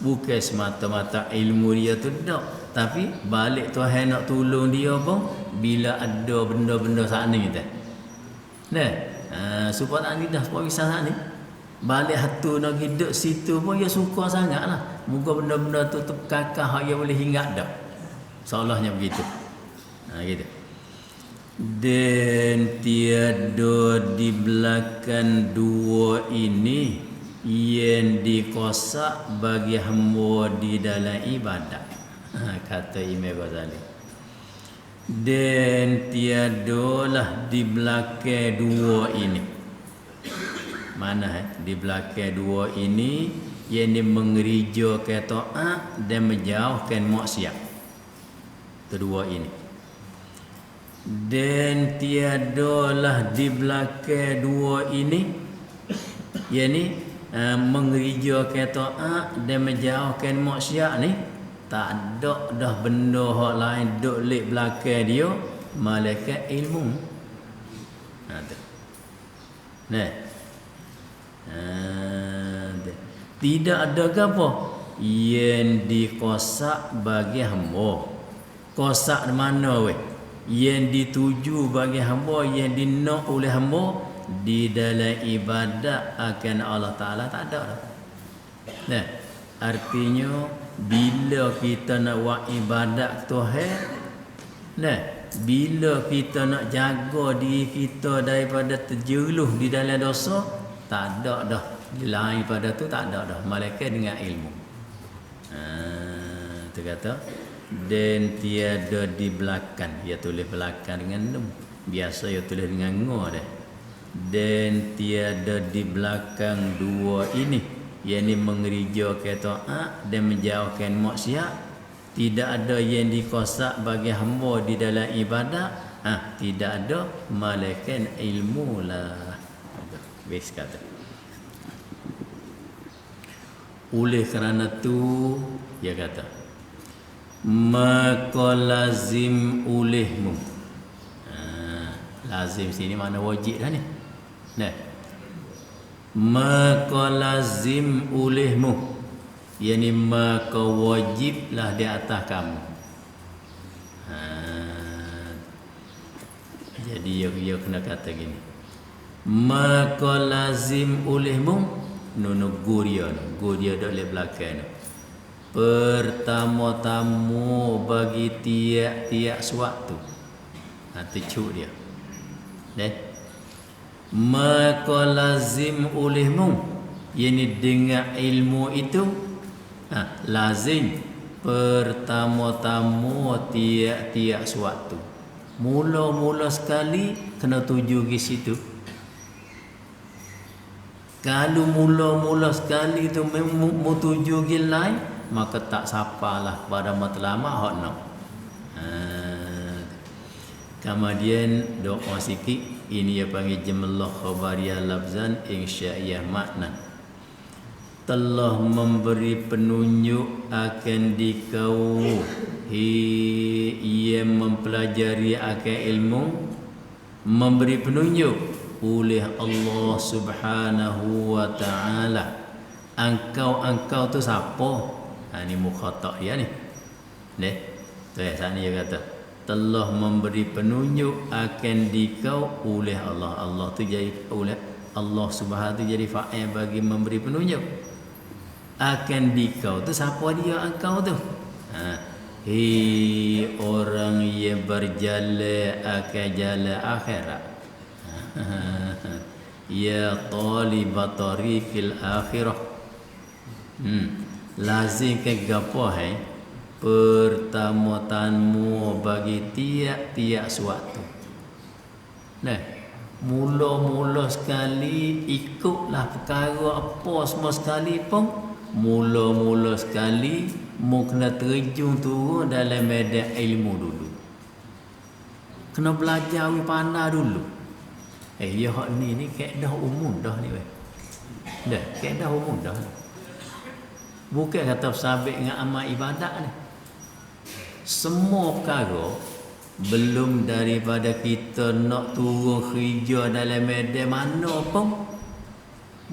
bukan semata-mata ilmu dia tu tak. Tapi balik Tuhan nak tolong dia pun bila ada benda-benda saat ni kita. Supaya tak ni dah supaya bisa saat ni. Balik hatu nak hidup situ pun dia suka sangat lah. Moga benda-benda tu kakak dia boleh ingat dah. Seolahnya begitu. Gitu. Dan tiada di belakang dua ini yang dikosak bagi hamba di dalam ibadat. Kata Imam Ghazali. Dan tiadalah di belakang dua ini. Mana di belakang dua ini yang mengerijakan taat dan menjauhkan maksiat. Kedua ini. Dan tiadalah di belakang dua ini yakni mengerijakan taat dan menjauhkan maksiat ni, tak ada dah benda hak lain duk lek belakang dia malaikat ilmu. Tidak ada apa yang dikosak bagi hamba. Kosak di mana weh? Yang dituju bagi hamba, yang dinak oleh hamba di dalam ibadat akan Allah Ta'ala tak ada dah. Nah, artinya bila kita nak buat ibadat Tuhan, nah, bila kita nak jaga diri kita daripada terjeruh di dalam dosa, tak ada dah. Lain pada tu tak ada dah. Malaikat dengan ilmu. Itu kata dan tiada di belakang. Dia tulis belakang dengan nun. Biasa dia tulis dengan ngo dah. Dan tiada di belakang dua ini, yakni mengerjakan taat dan menjauhkan maksiat. Tidak ada yang dikosak bagi hamba di dalam ibadat. Tidak ada malaikat ilmu lah. Bes kata. Oleh kerana tu, dia kata, maka lazim olehmu. Lazim sini mana wajib dah ni. Nah, maka lazim olehmu, yakni maka wajiblah di atas kamu. Jadi dia kena kata gini, maka lazim olehmu. Nono guria dak le belakang. Pertama-tama bagi tiap-tiap suatu. Tercuk dia. Maka lazim olehmu, yakni dengan ilmu itu, lazim pertama-tama tiap-tiap suatu. Mula-mula sekali kena tuju ke situ. Kalau mula-mula sekali tu mau tuju ke lain, maka tak sapalah pada matlamat hak nak. Kemudian doa sikit, ini dia panggil jumlah khabariyah lafzan insya'iyah makna. Telah memberi penunjuk akan dikau ia mempelajari akan ilmu, memberi penunjuk oleh Allah Subhanahu wa ta'ala. Engkau tu siapa? Ini mukhatab dia ni. Tu saat ni dia kata telah memberi penunjuk akan dikau oleh Allah. Allah tu jadi oleh Allah Subhanahu tu jadi fa'il bagi memberi penunjuk. Akan dikau tu siapa dia engkau tu? Orang yang berjalan akan jalan akhirat. Ya talibat tariqil akhirah. Lazim ke gapo hai? Pertama-tama bagi tiap-tiap suatu. Mula-mula sekali ikutlah perkara apa semua sekali pun, mula-mula sekali mu kena terjun turun dalam medan ilmu dulu. Kena belajar pandai dulu. Ya hak ni kaedah umum dah ni weh. Dah, kaedah umum dah. Bukan kata sabit dengan amal ibadat ni. Semua perkara belum daripada kita nak turun kerja dalam medan mana pun,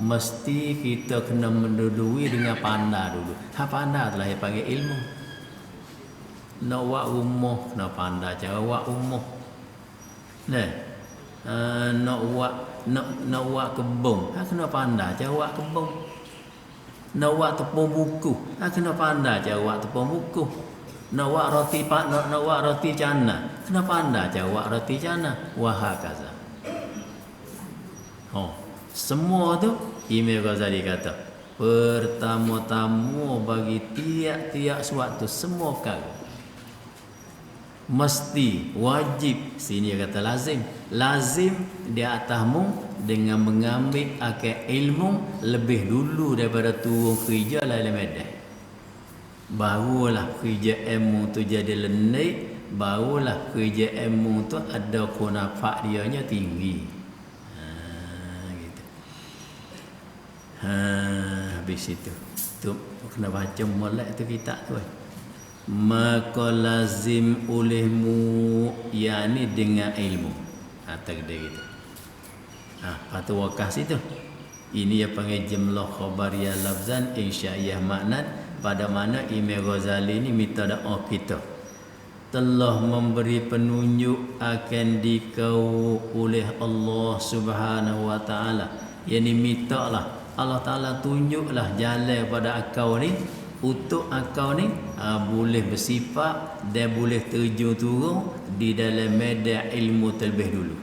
mesti kita kena mendudui dengan pandai dulu. Pandai telah yang panggil ilmu. Nak buat rumah kena pandai cara buat rumah. Nak buat kebun, kena pandai cara buat kebun. Nak buat tepung buku, kena pandai cara buat tepung buku. Nak buat roti canai, kena pandai cara buat roti canai. Wahakaza. Semua tu Imam Ghazali kata, pertama-tama bagi tiap-tiap suatu semua perkara mesti wajib, sini dia kata lazim di atasmu dengan mengambil akal ilmu lebih dulu daripada turun kerja dalam medan. Barulah kerja ilmu tu jadi lenik, barulah kerja ilmu tu ada kunafak dianya tinggi. Gitu. Habis itu tu kena baca molek tu kitab tu. Maka lazim olehmu, yakni dengan ilmu. Takdir gitu. Patu wakah situ. Ini yang panggil jumlah khabariyah lafzan insya'iyah makna, pada mana Imam Ghazali ni minta doa kita. telah memberi penunjuk akan dikau oleh Allah Subhanahu wa taala. Yani mintalah Allah Taala tunjuklah jalan pada akau ni untuk akau ni boleh bersifat dan boleh terjun turun di dalam medan ilmu terlebih dulu.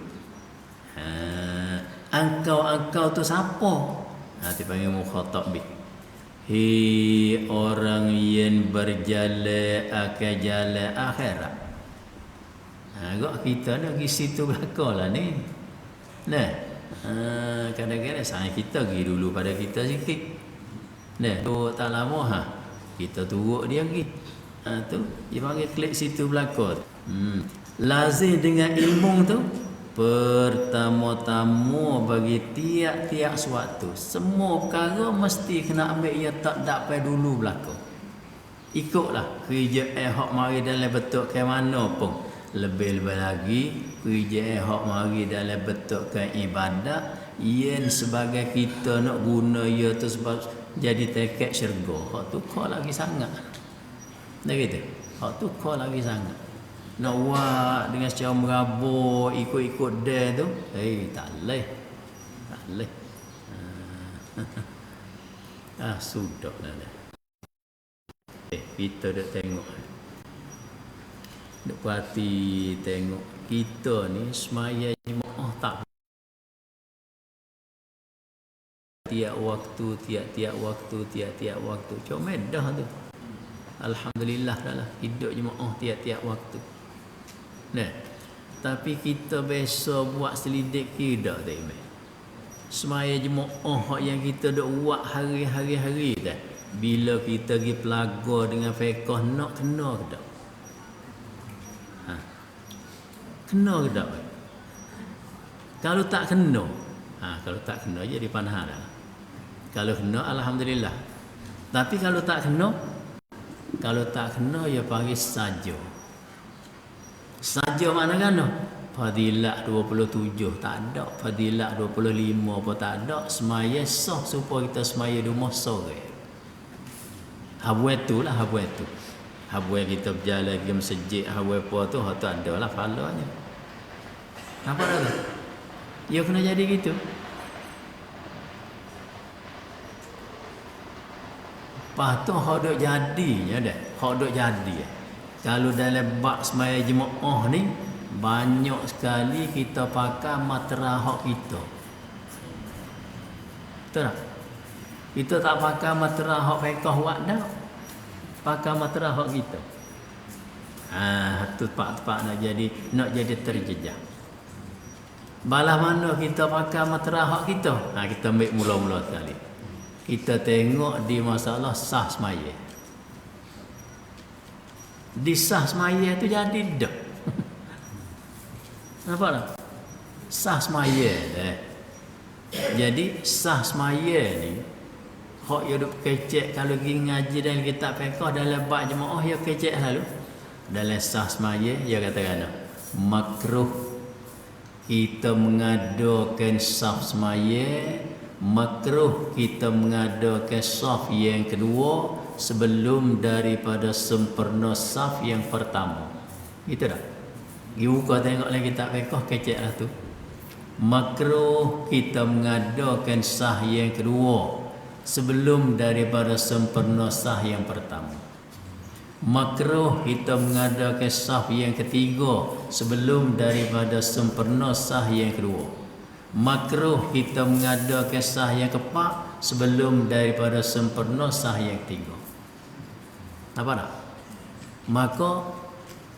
Angkau tu siapa? Dipanggil mukhatab bi. Hi orang yang berjalan akan jalan akhirat. Agak kita nak pergi situ belakanglah ni. Nah. Kadang-kadang saya kita pergi dulu pada kita sikit. Nah, tu tak lama kita turut dia pergi. Tu dia panggil klik situ belakang. Lazim dengan ilmu tu pertama-tama bagi tiap-tiap suatu. Semua perkara mesti kena ambil ia tak dapat dulu belakang. Ikutlah kerja hak mari dalam bentuk ke mana pun. Lebih-lebih lagi kerja hak mari dalam bentuk ke ibadat yang sebagai kita nak guna ia tu sebab jadi tiket syurga. Hak tu kau lagi sangat. Dah gitu. Hak tu kau lagi sangat. Nak buat dengan secara merabuk ikut-ikut dia tu, tak leh. Tak leh. Sudahlah dah. Kita dah tengok. Duk perhati tengok kita ni semaya jemaah tak tiap waktu. Cuma dah tu. Alhamdulillah dah lah hidup jemaah tiap-tiap waktu. Nah, tapi kita biasa buat selidik kita tak iman. Semaya jemaah yang kita duk buat hari-hari dah. Bila kita pergi pelaga dengan fiqh nak kena ke tak? Kena ke tak? Kalau tak kena, kalau tak kena jadi panah dah. Kalau kena alhamdulillah. Tapi kalau tak kena ya panggil saja. Saja mana kan? Fadilat 27 tak ada, fadilat 25 pun tak ada. Semaya sah supaya kita semaya di rumah sore. Habuat tu. Habuat kita berjalan ke masjid, habuat apa tu, tu adalah pahalanya. Apa dah tu? Ya kena jadi gitu. Lepas tu hak duk jadinya dah. Hak duk jadi. Kalau dalam bab semaya jemaah ni banyak sekali kita pakai matera hak kita. Betul tak? Kita tak pakai matera hak fiqh wak dah. Pakai matera hak kita. Tu tepat nak jadi terjejak. Balah mana kita pakai matera hak kita? Kita ambil mula-mula sekali. Kita tengok di masalah sah semaya. Di sah semaya tu jadi dah. Nampak tak? Sah semaya Jadi sah semaya ni hak dia duk kecek kalau pergi ngaji dalam kitab fiqh dalam bab jemaah dia kecek selalu. Dalam sah semaya dia katakan makruh kita mengadakan saf semaya, makruh kita mengadakan saf yang kedua sebelum daripada sempurna saf yang pertama. Gitu dah. Pergi buka tengok lagi kitab fiqh keceklah tu. Makruh kita mengadakan sah yang kedua sebelum daripada sempurna sah yang pertama. Makruh kita mengadakan saf yang ketiga sebelum daripada sempurna sah yang kedua. Makruh kita mengadakan sah yang keempat sebelum daripada sempurna sah yang ketiga. Apa tak? Maka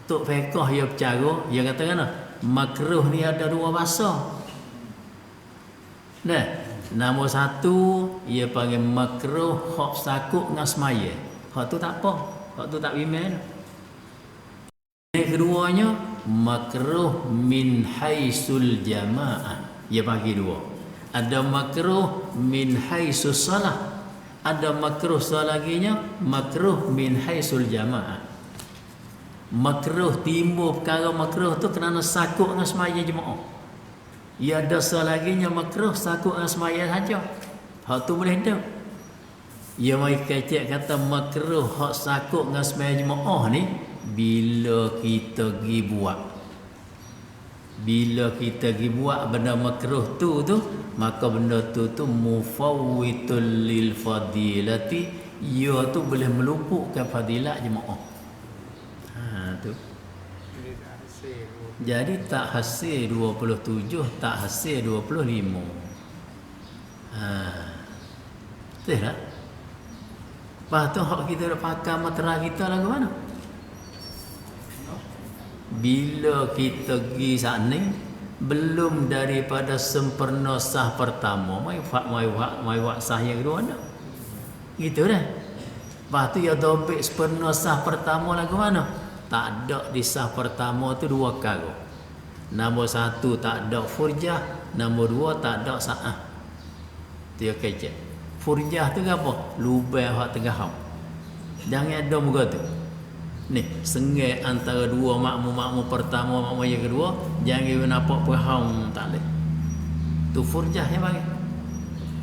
Tok fiqh dia bercara, dia katakan makruh ni ada dua bahasa. Nah, nombor satu ia panggil makruh hak sakut dengan semaya. Hak tu tak apa. Hak tu tak bimbang. Yang keduanya makruh min haisul jamaah. Ia bagi dua. Ada makruh min haisus salah. Ada makruh selaginya makruh min haisul jamaah. Makruh timbul perkara makruh tu kerana sakut dengan semaya jemaah. Ia ada selaginya makruh sakut dengan semaya saja. Hak tu boleh ada. Ia mai kecek kata makruh hak sakut dengan semaya jemaah ni bila kita pergi buat. Bila kita pergi buat benda makruh tu, maka benda tu mufawwitul lil fadilati, ia tu boleh meluputkan fadilat jemaah. Tu. Jadi tak hasil 27, tak hasil 25. Betul tak? Lepas tu hak kita dah pakai matera kita lagu mana? Bila kita pergi sana, belum daripada sempurna sah pertama, mai wak sah yang kedua nak. Gitu dah. Lepas tu ya dobek sempurna sah pertama lagu mana? Tak ada di sah pertama tu dua kali. Nombor satu tak ada furjah, nombor dua tak ada sa'ah. Dia kecek. Furjah tu apa? Lubang hak tengah hang. Jangan ada muka tu. Ni, sengai antara dua makmum pertama, makmum yang kedua, jangan nampak perhang tak boleh. Tu furjah yang bagi.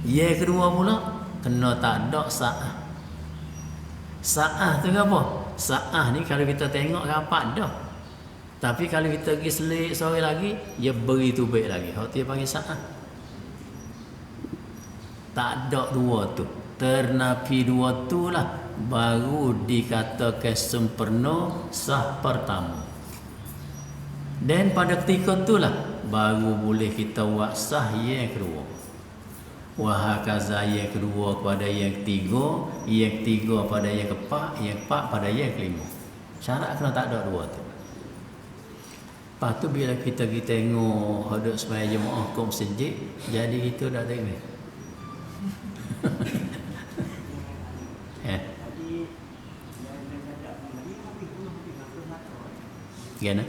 Yang kedua pula kena tak ada sa'ah. Sa'ah tu apa? Sa'ah ni kalau kita tengok rapat dah. Tapi kalau kita pergi selik sore lagi, dia beri tu baik lagi. Hak dia panggil sa'ah. Tak ada dua tu. Ternapi dua tu lah baru dikatakan sempurna sah pertama. Dan pada ketika itulah baru boleh kita buat sah yang kedua. Wahakaza yang kedua pada yang ketiga, yang ketiga pada yang keempat, yang keempat pada yang kelima. Syarat kena tak ada dua tu. Lepas tu bila kita tengok hadap sembahyang jemaah kat masjid, jadi kita dah tengok. Gimana?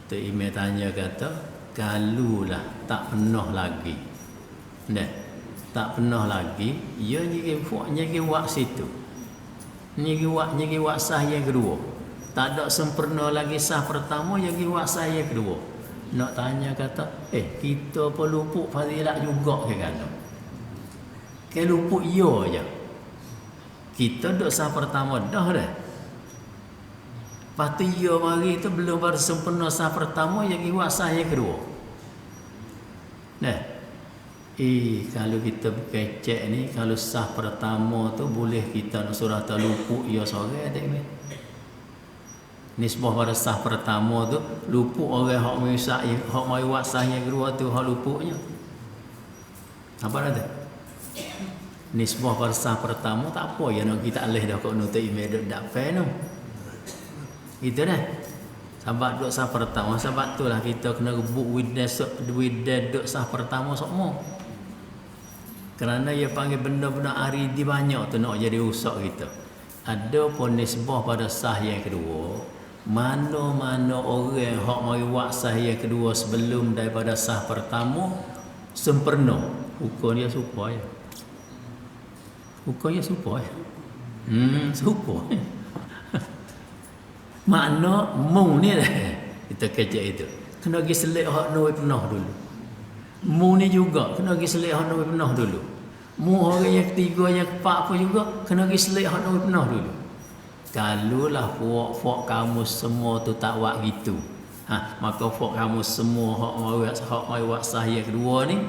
Tu email tanya kata, kalulah tak penuh lagi. Nah, tak penuh lagi, ia nyegi wak situ. Nyegi wak sah yang kedua. Tak ada sempurna lagi sah pertama, nyegi wak sah yang kedua. Nak tanya kata, kita pun luput fadilat juga ke kan? Ke luput ia je. Kita duk sah pertama dah dah. Lepas tu ia mari tu belum pada sempurna sah pertama, yang iwak sah yang kedua. Nah, kalau kita kecek ni, kalau sah pertama tu boleh kita nak surah terluput ia sore adik ni. Nisbah pada sah pertama tu luput orang hak misak, hak mai iwak sah yang kedua tu hak luputnya. Apa dah tu? Nisbah pada sah pertama tak apa ya nak kita alih dah kau nutuk email dak fair no. Itu dah. Sebab duk sah pertama, sebab itulah kita kena rebut widah duk sah pertama semua. Kerana ia panggil benda-benda aridi banyak tu nak jadi usak kita. Ada pun nisbah pada sah yang kedua, mana-mana orang hak mari buat sah yang kedua sebelum daripada sah pertama sempurna, hukum dia supaya. Hukumnya supaya. Supaya. Makna mu ni dah kita kecek itu. Kena pergi selik hak nawi penuh dulu. Mu ni juga kena pergi selik hak nawi penuh dulu. Mu orang yang ketiga, yang keempat pun juga kena pergi selik hak nawi penuh dulu. Kalulah fok kamu semua tu tak buat gitu. Maka fok kamu semua hak mai buat sah yang kedua ni,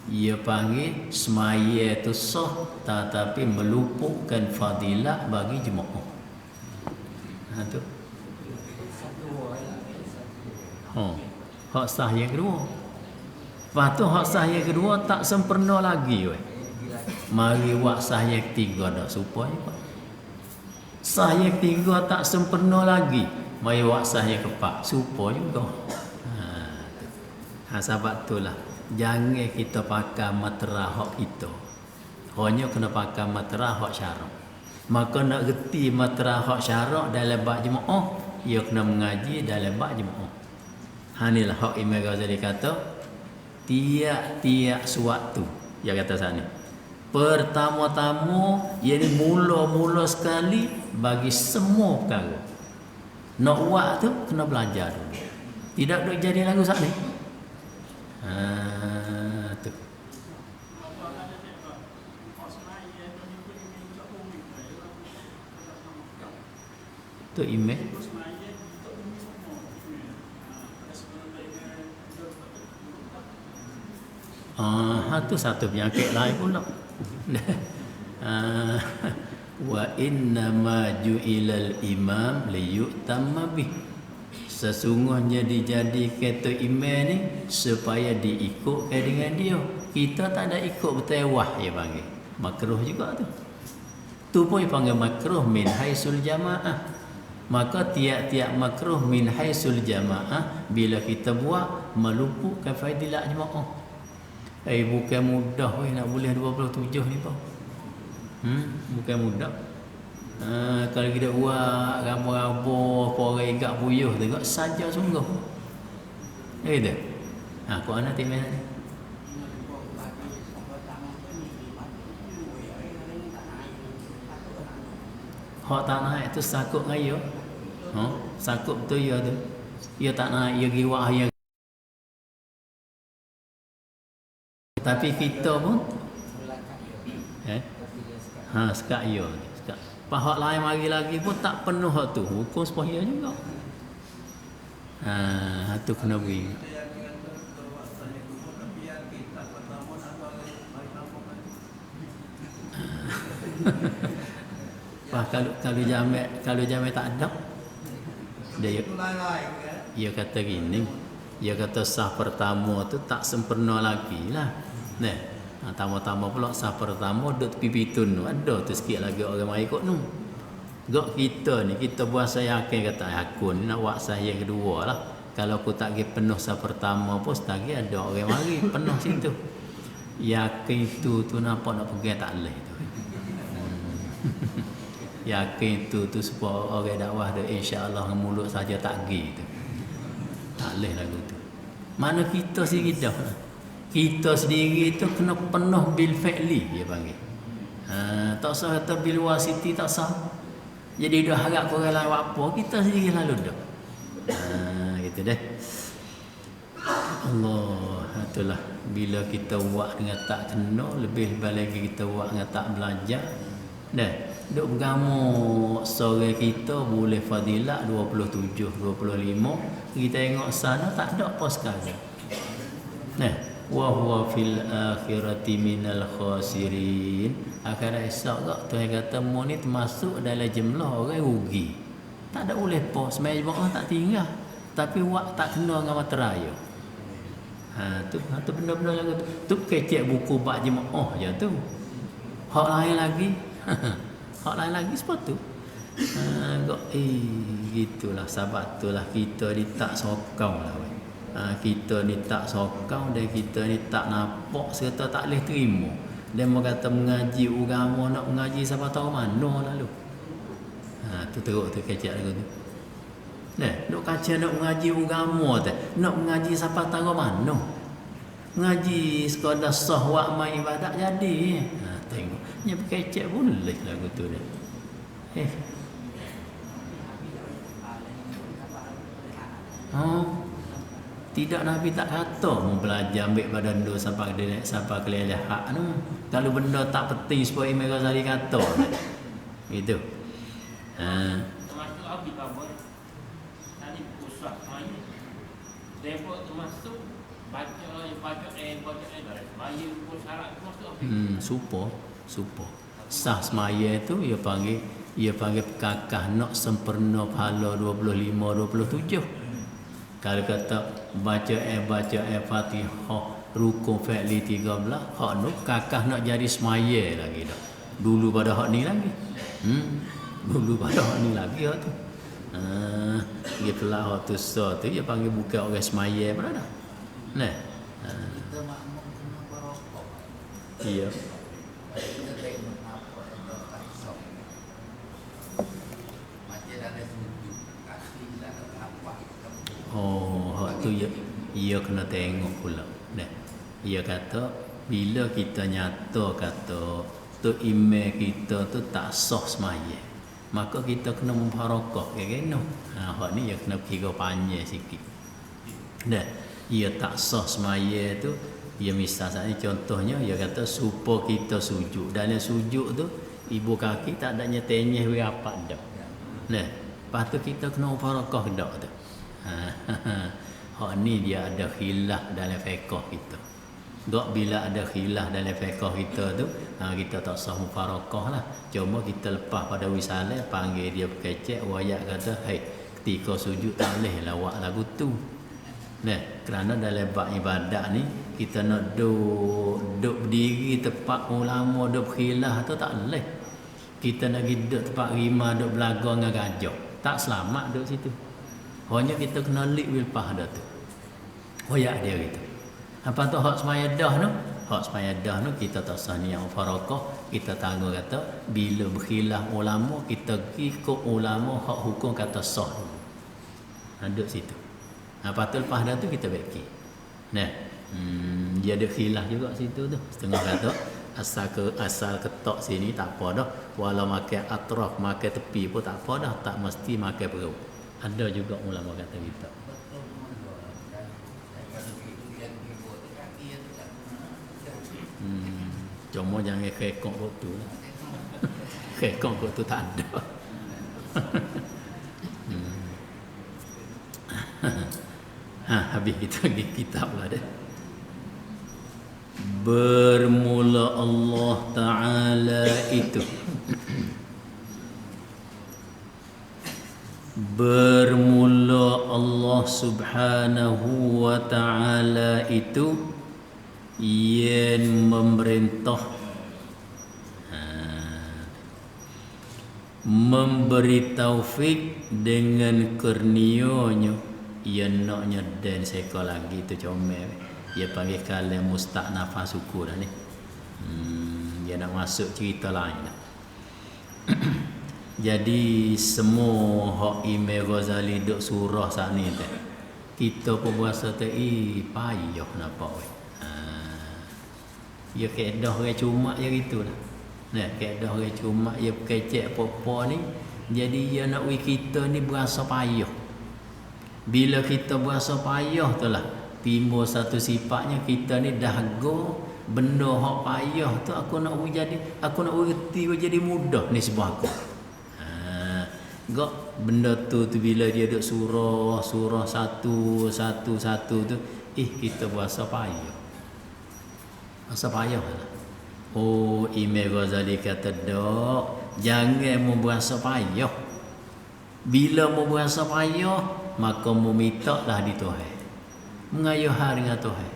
ia panggil semaya tu sah tetapi meluputkan fadilat bagi jemaah. Tu. Hak sah yang kedua. Lepas tu hak sah yang kedua tak sempurna lagi weh. Mari buat sah yang ketiga dah supaya apa? Sah yang ketiga tak sempurna lagi. Mari buat sah yang keempat supaya juga. Sebab itulah jangan kita pakai matera hak kita. Hanya kena pakai matera hak syarak. Maka nak reti matera hak syarak dalam bab jemaah, ia kena mengaji dalam bab jemaah. Inilah hak Imam Ghazali kata, tiap-tiap suatu. Dia kata sana. Pertama-tama, iaitu mula-mula sekali bagi semua perkara. Nak buat tu kena belajar dulu. Tidak duk jadi lagu sat ni. Tu. tu imam. Itu satu penyakit lain pula. Wa inna ma ju'ilal imam liyutamma bih. Sesungguhnya dijadikan tu imam ni supaya diikutkan dengan dia. Kita tak ada ikut bertewah dia panggil. Makruh juga tu. Tu pun panggil makruh min haisul jamaah. Maka tiap-tiap makruh min haisul jamaah bila kita buat meluputkan fadilah jemaah. Bukan mudah nak boleh 27 ni pun. Bukan mudah. Kalau kita buat raba-raba orang igak puyuh tengok saja sungguh. Gitu. Kau anak timbang ni. Hak tak naik tu sakut ngaya. Sakut betul ya tu. Ia tak naik, ia giwah ia. Tapi kita pun sekat ya. Pahak lain mari lagi pun tak penuh hak tu. Hukum sepahaya juga. Tu kena beri. Kalau jamek tak ada. Dia kata gini. Dia kata sah pertama tu tak sempurna lagi lah. Tama-tama pula sah pertama duk tepi pitun tu ada tu sikit lagi orang mai ikut tu. Gak kita ni kita puasa yakin kata aku ni nak buat sah yang kedua lah. Kalau aku tak pergi penuh sah pertama pun setagi ada orang mari penuh situ. Yakin tu nampak nak pergi tak leh tu. Yakin tu supaya orang dakwah dah insya-Allah mulut saja tak pergi tu. Tak leh lagu tu. Mana kita sendiri dah. Kita sendiri tu kena penuh bil fi'li dia panggil. Tak sah kata bil wasiti tak sah. Jadi dah harap orang lain buat apa, kita sendiri lalu dah. Gitu deh. Allah, itulah bila kita buat dengan tak kena, lebih lagi kita buat dengan tak belajar. Dah, duk bergamuk sore kita boleh fadilah 27, 25. Kita tengok sana tak ada apa sekarang. Wa huwa fil akhirati minal khasirin. Akhirat esok kak Tuhan kata mu ni termasuk dalam jumlah orang rugi. Tak ada boleh pos semai jemaah tak tinggal. Tapi wak tak kena dengan mata raya. Tu benda-benda lagu tu. Tu kecek buku bak jemaah je tu. Hak lain lagi. Hak lain lagi sepatu. Gitulah sebab itulah kita ni tak sokong lah. Kita ni tak sokong dan kita ni tak nampak serta tak boleh terima. Dia mau kata mengaji agama nak mengaji siapa tahu mana lalu. Tu teruk tu kecek lagu tu. Nak kaca nak mengaji agama tu. Nak mengaji siapa tahu mana. Mengaji sekadar sah wa mai ibadat jadi. Tengok. Nya kecek boleh lagu tu dah. Tidak Nabi tak kata mau belajar ambil badan dua sampai kelihatan hak tu. Kalau benda tak penting supaya Imam Ghazali kata. Gitu. Termasuk Abi Kabul. Tadi pusat main. Depot termasuk baca bayar pun syarat termasuk Abi. Supo. Sah semaya tu ia panggil kakah nak sempurna pahala 25 27. Kalau kata baca Fatihah rukun fi'li 13, hak nu kakak nak jadi semaya lagi dah. Dulu pada hak ni lagi. Dulu pada hak ni lagi hak tu. Gitulah hak tu so tu dia panggil bukan orang semaya pula dah. Kita makmum kena berokok. Iya. Kita tengok apa ada kasok. Macam ada sujud, kaki ada apa. Hak tu ia kena tengok pula. Ia kata bila kita nyata kata tu imam kita tu tak sah semaya, maka kita kena membarakah kena. Hak ni ia kena kira panjang sikit. Ia tak sah semaya tu, ia misalnya contohnya ia kata supaya kita sujud. Dalam sujud tu ibu kaki tak adanya tenyeh berapa dah. Lepas tu kita kena uparakah dak tu. Hak ni dia ada khilaf dalam fiqh kita. Gak bila ada khilaf dalam fiqh kita tu, kita tak sah mufarakah lah. Cuma kita lepas pada wisalah panggil dia berkecek wayak kata, "Hei, ketika sujud tak boleh lawak lagu tu." Nah, kerana dalam bab ibadat ni kita nak duduk berdiri tempat ulama duduk khilaf tu tak boleh. Kita nak pergi duduk tempat rimah duduk belaga dengan gajah. Tak selamat duduk situ. Hanya kita kena lik wilpah dah tu. Wayak dia gitu. Apa tu hak semaya dah tu? Hak semaya dah tu kita tak sah niat mufarakah, kita tangguh kata bila berkhilaf ulama kita ikut ulama hak hukum kata sah dulu. Duduk situ. Apa tu lepas dah tu kita beki. Nah, dia ada khilaf juga situ tu. Setengah kata asal ketok sini tak apa dah. Walau makan atraf, makan tepi pun tak apa dah, tak mesti makan perut. Ada juga ulama kata kita. Cuma jangan kekok kot tu lah. Kekok kot tu tak ada. Habis kita pergi kitab lah dah. Bermula Allah Ta'ala itu. Bermula Allah Subhanahu wa Ta'ala itu yang memerintah memberi taufik dengan kurnia-Nya. Ia naknya dan seka lagi tu comel. Ia panggil kalam musta'nafah suku dah ni. Dia nak masuk cerita lain dah. Jadi semua hak Imam Ghazali duk surah saat ni tu. Kita pun berasa tu payah nampak weh. Ya kedah orang cuma je gitulah. Nah, kedah orang cuma dia kecek apa-apa ni. Jadi dia nak we kita ni berasa payah. Bila kita berasa payah tu lah timbul satu sifatnya kita ni dah go benda hak payah tu aku nak reti jadi mudah ni sebab aku. Gak benda tu bila dia duk surah satu tu kita berasa payah. Rasa payah lah. Oh, Imam Ghazali kata dak, jangan mu berasa payah. Bila mu berasa payah, maka mu mintalah di Tuhan. Mengayuh dengan Tuhan.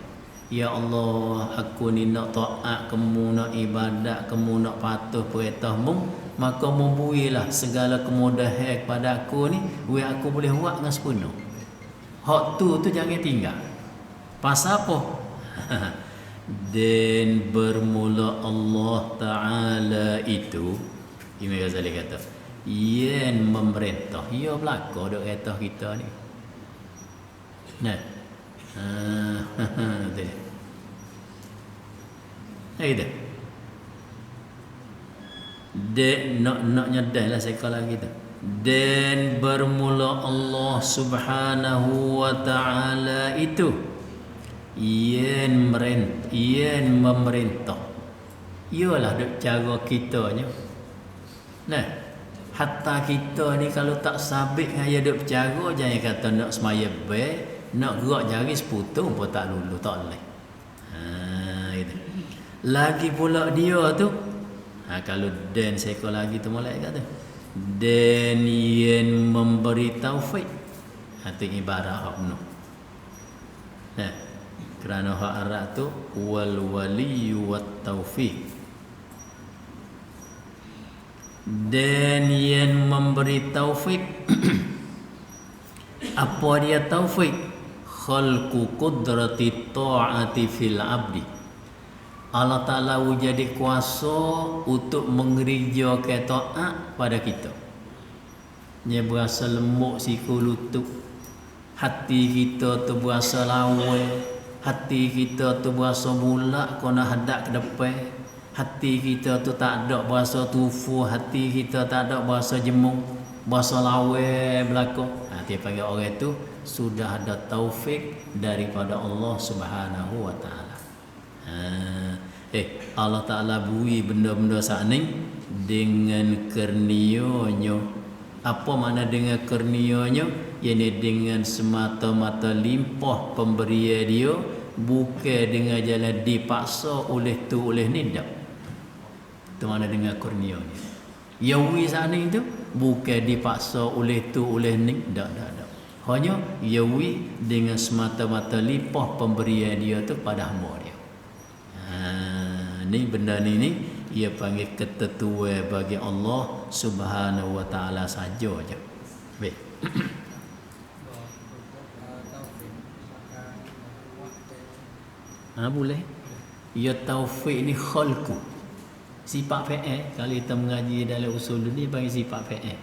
Ya Allah, aku ni nak taat kamu, nak ibadat kamu, nak patuh perintahmu, maka mu berilah segala kemudahan kepada aku ni, aku boleh buat dengan sepenuh. Hak tu jangan tinggal. Pasal apa? Dan bermula Allah Ta'ala itu, Imam Ghazali kata, yang memerintah. Ia berlaku duk kata kita ni. Nah. Itu. Dan nak nyadai lah saya kala gitu. Dan bermula Allah Subhanahu wa Ta'ala itu yang memerintah. Ialah cara kitanya. Nah, hatta kita ni kalau tak sabit dengan duk bercara, jangan kata nak semaya baik, nak gerak jari seputung pun tak lulu, tak boleh. Itu. Lagi pula dia tu, kalau dan seko lagi tu mulai kata, dan yang memberi taufik. Itu ibarat hak penuh. Nah, kerana hak Arab tu wal waliyu wat taufiq. Dan yang memberi taufik apa dia taufik? Khalqu qudrati ta'ati fil abdi. Allah Ta'ala jadi kuasa untuk mengerjakan taat pada kita. Dia berasa lemuk siku lutut. Hati kita tu berasa lawa. Hati kita tu berasa bulat kena hadap ke depan. Hati kita tu tak ada berasa tufu. Hati kita tak ada berasa jemung, berasa lawa berlaku. Dia panggil orang tu sudah ada taufik daripada Allah Subhanahu wa Ta'ala. Allah Ta'ala bui benda-benda saat ni dengan kurnia-Nya Apa makna dengan kurnianya? Iaitu dengan semata-mata limpah pemberian dia, bukan dengan jalan dipaksa oleh tu oleh ni, tak. Itu makna dengan kurnianya. Yawi sana itu bukan dipaksa oleh tu oleh ni, tak. Hanya yawi dengan semata-mata limpah pemberian dia tu pada hamba dia. Ni benda ni ia panggil ketentuan bagi Allah Subhanahu wa taala saja je. Baik. Boleh. Ya taufik ni khalqu. Sifat fa'il kalau kita mengaji dalam usul ni panggil sifat fa'il.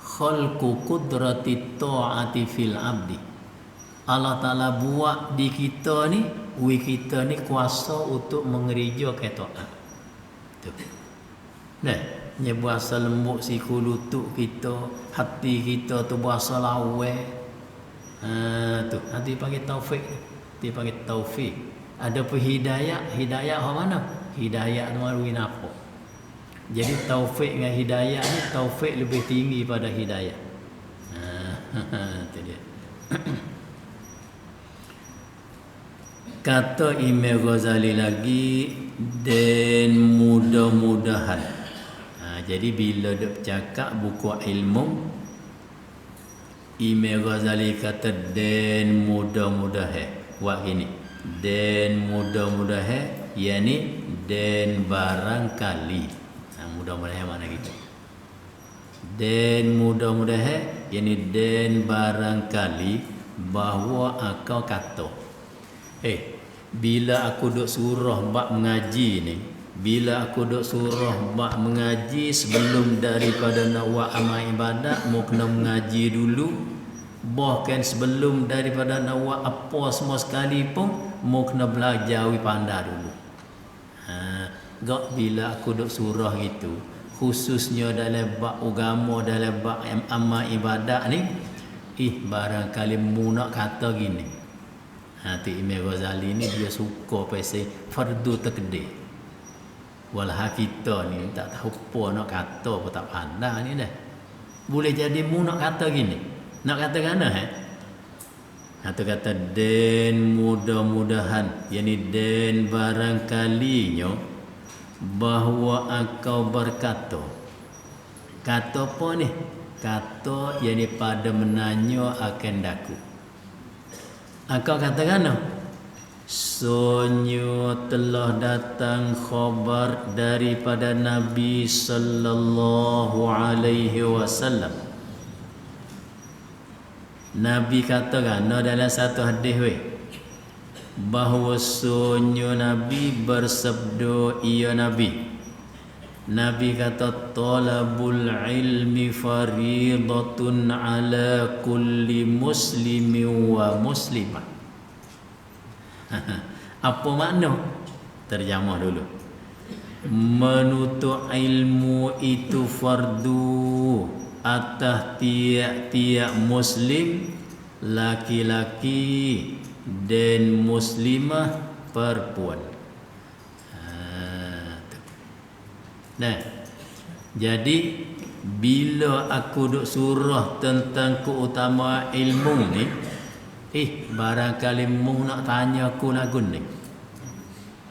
Khalqu qudrati ta'ati fil abdi. Allah Taala buat di kita ni, kita ni kuasa untuk mengerjakan taat. Tu. Nah, nya bahasa lembut siku lutut kita, hati kita tu bahasa lawa. Tu nanti panggil taufik. Dia panggil taufik. Ada pun hidayah apa mana? Hidayah tu melalui napa? Jadi taufik dengan hidayah ni, taufik lebih tinggi pada hidayah. Itu dia. Kata Imam Ghazali lagi, dan mudah-mudahan. Jadi bila dia bercakap buku ilmu, Imam Ghazali kata dan mudah-mudahan. Buat gini. Dan mudah-mudahan, yakni dan barangkali. Mudah-mudahan mana gitu. Dan mudah-mudahan, yakni dan barangkali bahawa akau kata. Bila aku duk surah bab mengaji ni, bila aku duk surah bab mengaji sebelum daripada nak buat amal ibadat, mau kena mengaji dulu. Bahkan sebelum daripada nak buat apa semua sekali pun, mau kena belajar pandai dulu. Gak bila aku duk surah gitu, khususnya dalam bab agama, dalam bab amal ibadat ni, barangkali mu nak kata gini. Tu Imam Ghazali ni dia suka pasal fardu takdir. Walah kita ni tak tahu apa nak kata, apa tak pandai ni dah. Boleh jadi mu nak kata gini. Nak kata kana tu kata dan mudah-mudahan, yakni dan barangkalinya bahawa engkau berkata. Kata apa ni? Kata yakni pada menanya akan daku. Engkau katakan sunyo telah datang khabar daripada Nabi sallallahu alaihi wasallam. Nabi katakan dalam satu hadis bahawa sunyo Nabi bersabda, ia Nabi kata talabul ilmi faridatun ala kulli muslimin wa muslimah. Apa makna? Terjemah dulu. Menuntut ilmu itu fardu atas tiap-tiap muslim laki-laki dan muslimah perempuan. Nah, jadi bila aku duk surah tentang keutamaan ilmu ni, barangkali mu nak tanya aku lagu ni.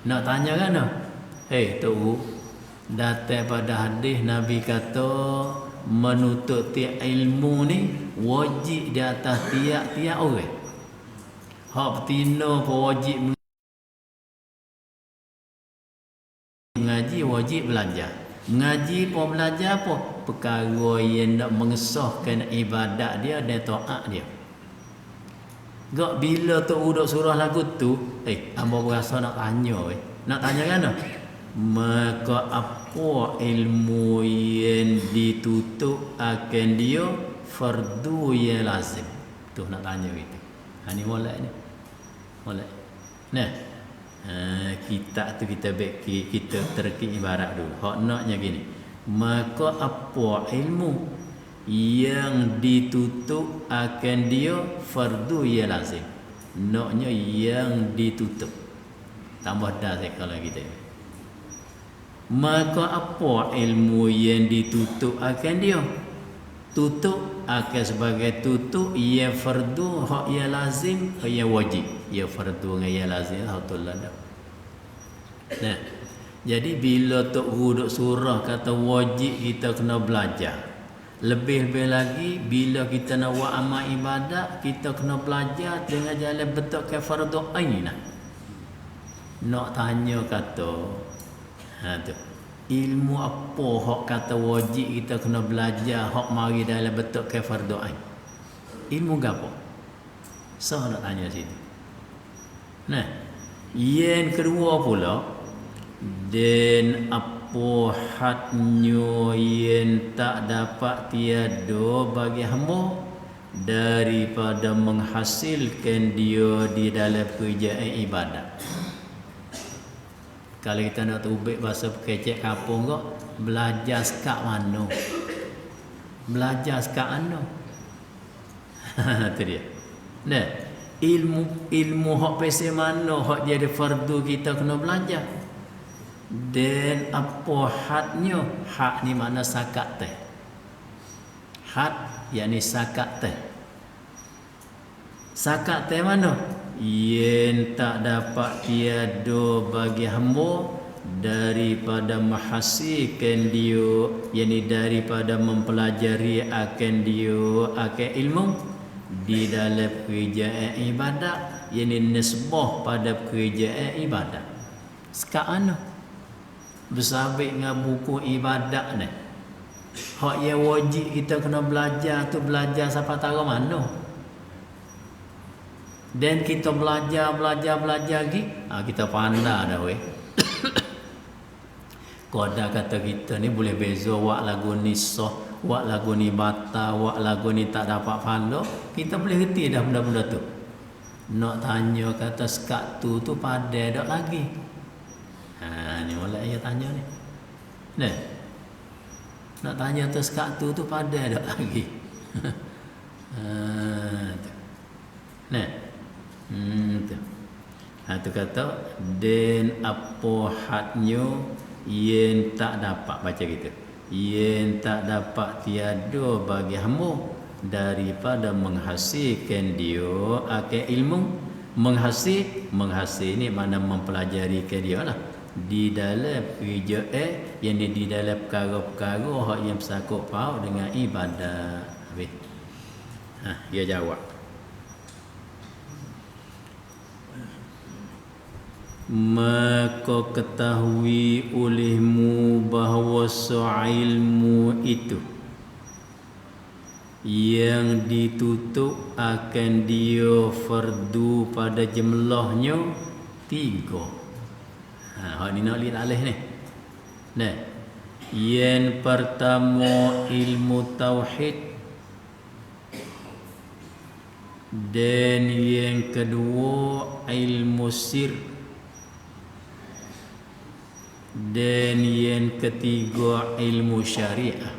Nak tanya kan? Tu datang pada hadis Nabi kata menuntut ilmu ni wajib di atas tiap-tiap orang. Hak betina pun wajib mengaji, wajib belajar. Mengaji pun belajar pun perkara yang nak mengesahkan ibadat dia dan taat dia. Gak bila tu uduk surah lagu tu, hamba berasa nak tanya Nak tanya kan? Maka apa ilmu yang ditutup akan dia fardu yang lazim. Tu nak tanya gitu. Ni molek ni. Molek. Nah, kita tu kita terki ibarat dulu. Hak naknya gini. Maka apa ilmu yang ditutup akan dia fardu ya lazim. Naknya yang ditutup. Tambah dah kalau kita. Maka apa ilmu yang ditutup akan dia? tutup akan sebagai tutup ia fardu hak ia lazim ia wajib. Ia fardu dengan ia lazim hatullah dah. Nah, jadi bila tok guru duk surah kata wajib kita kena belajar. Lebih-lebih lagi bila kita nak buat amal ibadat kita kena belajar dengan jalan betul ke fardu ain lah. Nak tanya kata tu ilmu apa hak kata wajib kita kena belajar hak mari dalam betul ke fardu ain. Ilmu gapo? So nak tanya situ. Nah, yang kedua pula dan apa hadnya yang tak dapat tiada bagi hamba daripada menghasilkan dia di dalam kerjaan ibadat. Kalau kita nak ubik bahasa kecek kampung kok belajar sekak mana? Belajar sekak mana? Itu dia. Nah, ilmu hak pese mana hak jadi fardu kita kena belajar. Dan apa hadnya? Had ni makna sakat teh. Had yakni sakat teh. Sakat teh mana? Yang tak dapat tiada bagi hamba daripada menghasilkan dia, yakni daripada mempelajari akan dia akan ilmu di dalam kerjaan ibadat, yakni nisbah pada kerjaan ibadat. Sekarang bersabit dengan buku ibadat ni. Hak yang wajib kita kena belajar tu belajar sampai tahu mana? Dan kita belajar lagi, kita pandai dah weh. Koda kata kita ni boleh beza wak lagu ni sah, wak lagu ni batal, wak lagu ni tak dapat pahala. Kita boleh reti dah benda-benda tu. Nak tanya kata sekat tu padai dak lagi. Ni molek dia tanya ni. Nah. Nak tanya tu sekat tu padai dak lagi. Nah. Tu kata dan apa hadnya yang tak dapat baca gitu. Yang tak dapat tiada bagi hamba daripada menghasilkan dia akan ilmu. Menghasil ni makna mempelajari ke dia lah di dalam kerjaan yang di dalam perkara-perkara hak yang bersangkut paut dengan ibadat. Habis. Dia jawab. Maka ketahui olehmu bahawa ilmu itu yang ditutup akan dia fardu pada jumlahnya 3. Hak ni nak lihat alih ni. Nah, yang pertama ilmu tauhid dan yang kedua ilmu sir dan yang ketiga ilmu syariah.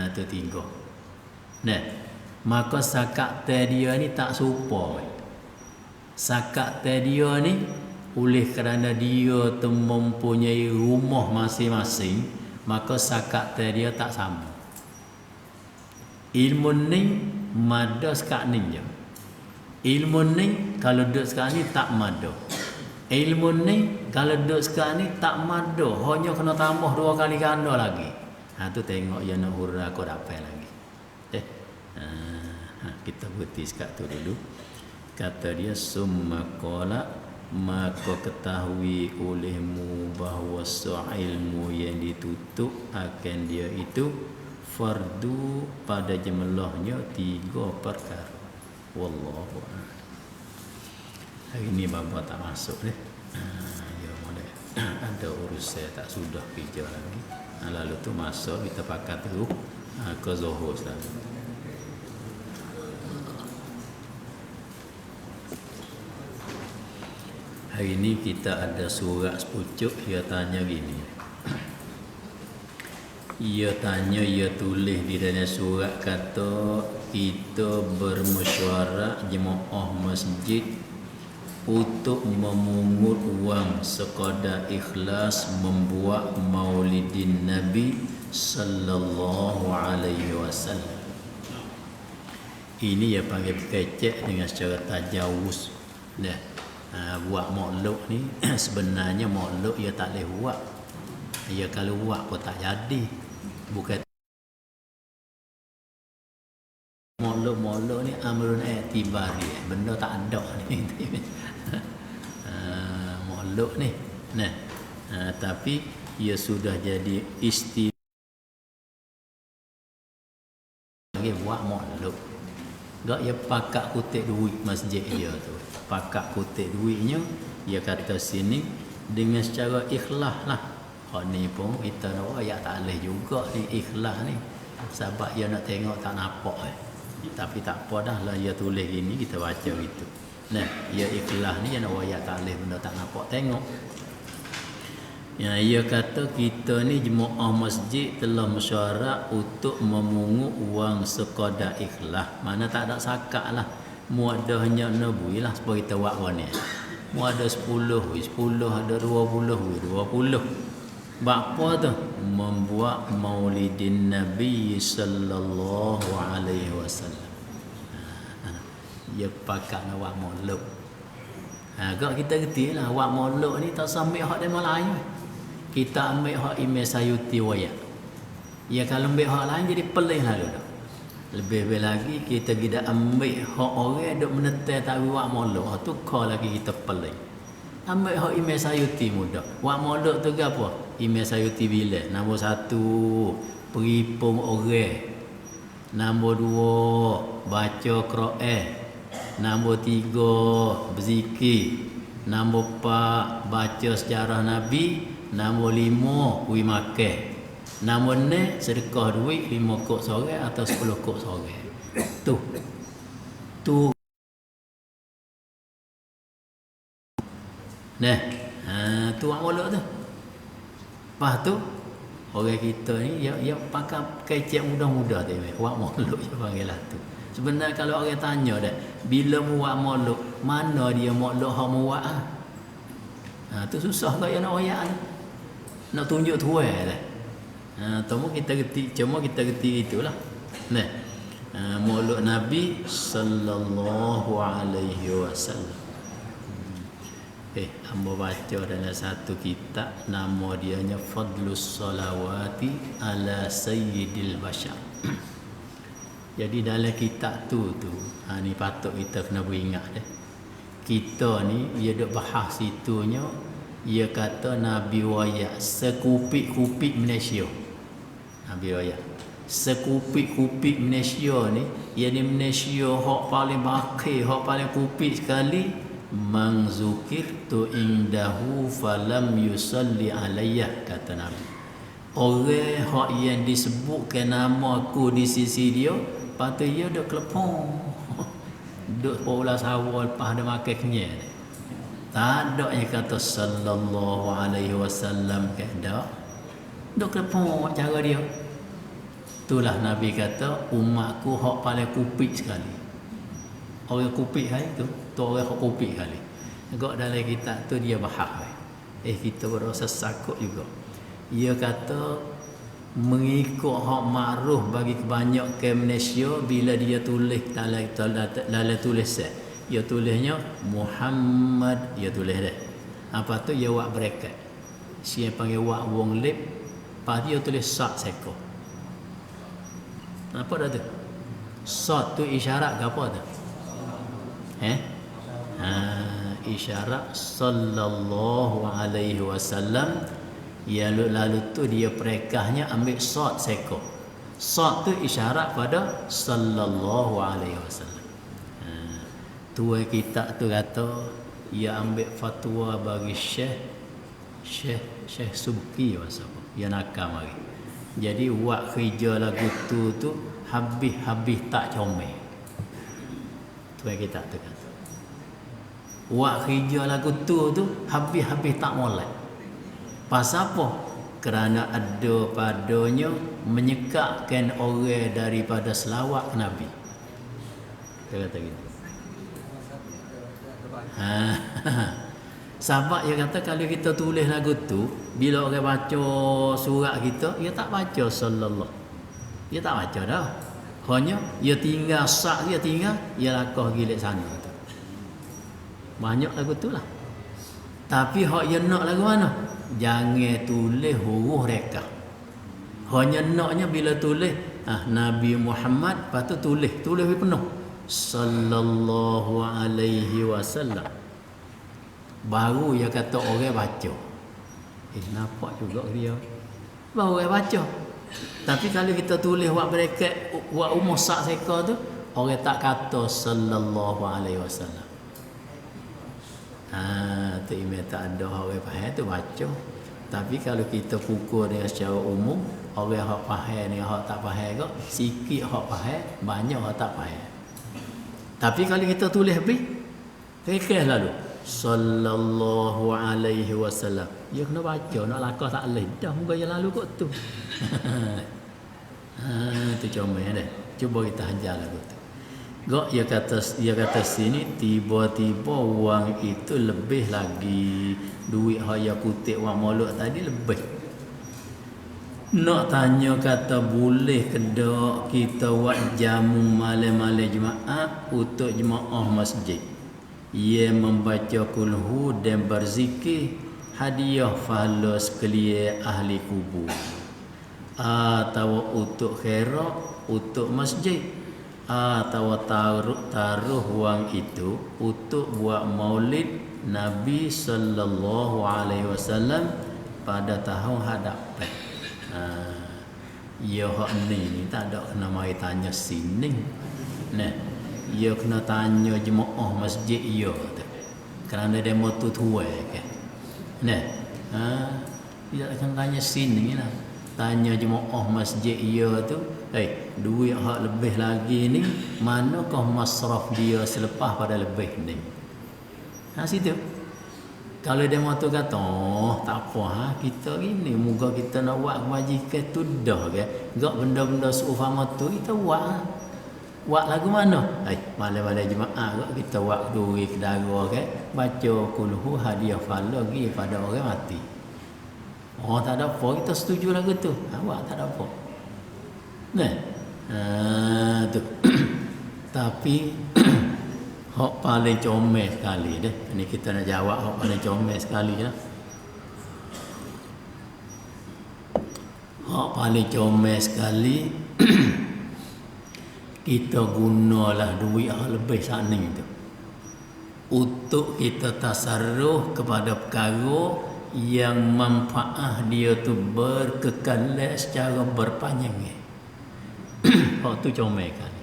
Itu 3. Nah, maka sakat dia ni tak serupa. Sakat dia ni oleh kerana dia tu mempunyai rumah masing-masing, maka sakat dia tak sama. Ilmu ni mada sekat ni je. Ilmu ni kalau duduk sekarang ni tak mada. Ilmu ni kalau duduk sekarang ni tak mada, hanya kena tambah 2 kali ganda lagi. Tu tengok yang nak hurah kau dapat lagi. Kita berhenti sekat tu dulu. Kata dia summa qala, maka ketahui olehmu bahawa ilmu yang ditutup akan dia itu fardu pada jumlahnya 3 perkara. Wallahu a'lam. Hari ni bapa tak masuk deh. Ya boleh. Ada urus saya tak sudah kerja lagi. Lalu tu masuk kita pakat tu ke Zohor selalu. Hari ni kita ada surat sepucuk. Ia tanya gini. Ia tulis di dalam surat kata kita bermesyuarat jemaah masjid untuk memungut wang sekadar ikhlas membuat maulidin Nabi sallallahu alaihi wasallam. Ini ya panggil kecek dengan secara tajawuz. Dah. Buat makhluk ni sebenarnya makhluk ia tak boleh buat. Ia kalau buat pun tak jadi. Bukan makhluk ni amrun i'tibari, benda tak ada ni. Makhluk ni. Nah. Tapi ia sudah jadi buat makhluk. Gak ia pakak kutip duit masjid dia tu. Pakak kutip duitnya, dia kata sini dengan secara ikhlas lah. Hak ni pun kita nak ya tak boleh juga ni ikhlas ni. Sebab dia nak tengok tak nampak Tapi tak apa dah lah dia tulis gini kita baca gitu. Nah, dia ikhlas ni dia nak wayak tak boleh benda tak nampak tengok. Ya, ia kata kita ni jemaah masjid telah mesyuarat untuk memungut wang sekadar ikhlas. Mana tak ada sakat lah. Muadahnya nebui lah supaya kita buat ni. Muadah 10, 10 ada 20, 20. Apa tu? Membuat maulidin Nabi sallallahu alaihi wasallam. Ia pakat nak buat maulud. Agak kita kerti lah buat maulud ni tak sampai hak dia Melayu. Kita ambil hak Imam Sayuti wayak. Ya kalau ambil hak lain jadi pelih lalu dah. Lebih-lebih lagi kita tidak ambil hak orang duk menetai tak buat maulud. Tu kau lagi kita pelih. Ambil hak Imam Sayuti mudah. Buat maulud tu ke apa? Imam Sayuti bila? Nombor 1 peripung orang. Nombor 2 baca Quran. Nombor 3 berzikir. Nombor 4 baca sejarah Nabi. Nombor 5 kui makan. Nombor 6 sedekah duit 5 kok sorang atau 10 kok sorang. Tu nah, tu awak tu. Lepas tu orang kita ni dia pakai kecek mudah-mudah tu. Buat maulud je panggil lah tu. Sebenarnya kalau orang tanya dah, bila buat maulud, mana dia maulud hak buat tu susah kau nak royak ni. Nak tunjuk tuai dah. Cuma kita reti itulah. Nah. Maulud Nabi sallallahu alaihi wasallam. Hamba baca dalam satu kitab nama dianya Fadlus Salawati ala Sayyidil Bashar. Jadi dalam kitab tu ni patut kita kena beringat dah. Kita ni dia duk bahas situnya ia kata Nabi wayak sekupik-kupik Malaysia. Nabi wayak sekupik-kupik Malaysia ni, ia ni Malaysia hak paling bakir, hak paling kupik sekali. Man zukirtu indahu falam yusalli alayya, kata Nabi. Orang hak yang disebutkan nama aku di sisi dia, patut dia duk kelepon. Duk pola sawal lepas dia makan kenyal. Tak ada yang kata sallallahu alaihi wasallam ke dak. Duk kelepon cara dia. Itulah Nabi kata umatku hak paling kupik sekali. Orang kupik hari tu orang hak kupik sekali. Agak dalam kitab tu dia bahas. Kita berasa sakut juga. Dia kata mengikut hak makruf bagi kebanyakan Malaysia bila dia tulis dalam tulisan. Dia tulisnya Muhammad, dia tulis dah. Apa tu dia buat bracket. Siapa panggil buat wong lip, lepas dia tulis sat seko. Apa dah tu? Sat tu isyarat ke apa tu? Isyarat sallallahu alaihi wasallam. Ya lalu tu dia perekahnya ambil sat seko. Sat tu isyarat pada sallallahu alaihi wasallam. Tuai kitab tu kata ia ambil fatwa bagi Syekh Subki apa? Dia nakam lagi. Jadi buat kerja lagu tu habis tak comel. Tuai kitab tu kata. Buat kerja lagu tu habis tak molek. Pasal apa? Kerana ada padanya menyekatkan orang daripada selawat ke Nabi. Dia kata gitu. Sebab dia kata kalau kita tulis lagu tu Bila orang baca surat kita, dia tak baca sallallahu. Dia tak baca dah. Hanya dia tinggal sak dia tinggal, dia lakah gilik sana tu. Banyak lagu tu lah. Tapi hak dia nak lagu mana? Jangan tulis huruf reka. Hanya naknya bila tulis Nabi Muhammad, lepas tu tulis penuh sallallahu alaihi wasallam. Baru dia kata orang baca. Nampak juga dia. Baru orang baca. Tapi kalau kita tulis buat bracket, buat umur sak seka tu, orang tak kata sallallahu alaihi wasallam. Tu email tak ada orang faham tu baca. Tapi kalau kita pukul dia secara umum, orang hak faham ni hak tak faham ke, sikit hak faham, banyak hak tak faham. Tapi kalau kita tulis lebih, fikir lalu sallallahu alaihi wasallam. Dia kena baca, nak lakah tak boleh. Dah muka yang lalu kot tu. Tu comel dah. Cuba kita hajar lagu tu. Gak dia kata sini tiba-tiba wang itu lebih lagi. Duit haya kutip wang molok tadi lebih. Nak tanya kata boleh ke tak kita buat jamu malam-malam Jumaat untuk jemaah masjid. Ia membaca kulhu dan berzikir hadiah pahala sekalian ahli kubur. Atau untuk khairat untuk masjid. Atau taruh wang itu untuk buat maulid Nabi sallallahu alaihi wasallam pada tahun hadapan. Ya hak ni tak ada kena mari tanya sini. Nah, ya kena tanya jemaah masjid ya tu. Kerana demo tu tua kan. Nah, tidak akan tanya sini lah. Tanya jemaah masjid ya tu, duit hak lebih lagi ni manakah masraf dia selepas pada lebih ni. Situ. Kalau dia mau tu kata, tak apa kita ini muka kita nak buat kebajikan tu dah ke. Gak benda-benda seufama tu kita buat. Buat lagu mana? Malam-malam Jumaat gak kita buat duit kedara ke. Baca kulhu hadiah pahala pergi pada orang mati. Tak ada apa, kita setuju lagu tu. Buat tak ada apa. Nah. Tu. Tapi hak paling comel sekali deh. Ini kita nak jawab hak paling comel sekali lah. Hak paling comel sekali kita gunalah duit yang lebih sana itu untuk kita tasarruf kepada perkara yang manfaat dia tu berkekalan secara berpanjang. Hak tu comel kali.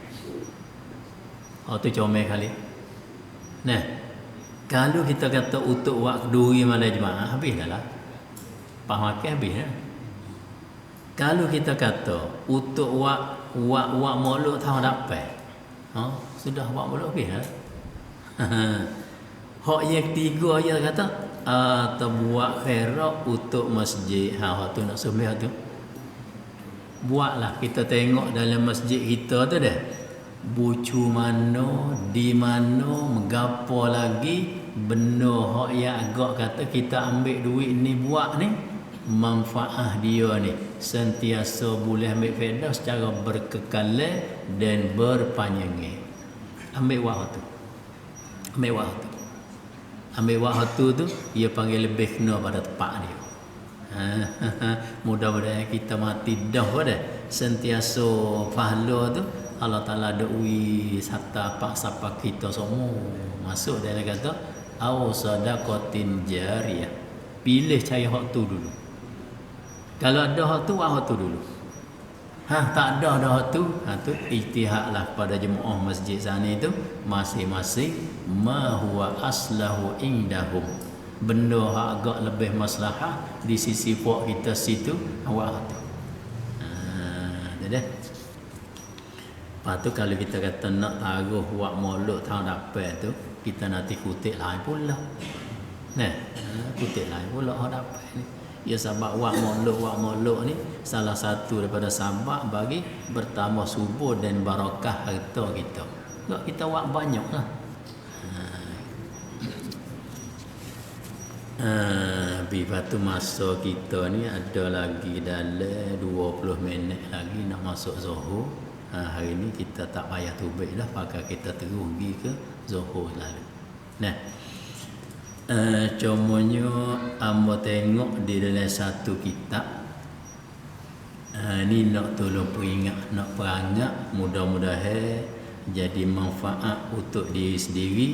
Hak tu comel kali. Nah, kalau kita kata untuk waktu duri malam Jumaat, habis dah lah. Faham makan habis dah. Kalau kita kata untuk wak molok tahun dapat, sudah wak molok habis dah. Hak yang ketiga dia kata atau buat khairat untuk masjid. Hak tu nak sembah tu. Buatlah kita tengok dalam masjid kita tu dah. Bucu mana, di mana, mengapa lagi benda hak yang agak kata kita ambil duit ni buat ni manfaat dia ni sentiasa boleh ambil faedah secara berkekalan dan berpanjang. Ambil waktu tu. Ambil waktu tu dia panggil lebih kena pada tempat dia. Mudah-mudahan kita mati dah pada sentiasa pahala tu Allah Ta'ala do'i hatta pak-sapa kita semua masuk dalam kata au sadaqatin jariyah. Pilih cari hak tu dulu. Kalau ada hak tu, buat hak tu dulu. Tak ada hak tu, tu ijtihadlah pada jemaah masjid sana itu masing-masing ma huwa aslahu indahum. Benda hak agak lebih maslahah di sisi puak kita situ, awak tu. Dah. Lepas tu kalau kita kata nak taruh wak molok tahun dapat tu, kita nanti kutip lain pula. Kutip lain pula hak dapat ni. Ya sebab wak molok ni salah satu daripada sebab bagi bertambah subur dan barakah harta kita. Tak kita wak banyaklah. Batu masa kita ni ada lagi dalam 20 minit lagi nak masuk Zuhur. Hari ni kita tak payah tubik dah, pakai kita terus pergi ke Zuhur lalu. Nah, cumanya amba tengok di dalam satu kitab. Ni nak tolong peringat, nak perangat, mudah-mudahan jadi manfaat untuk diri sendiri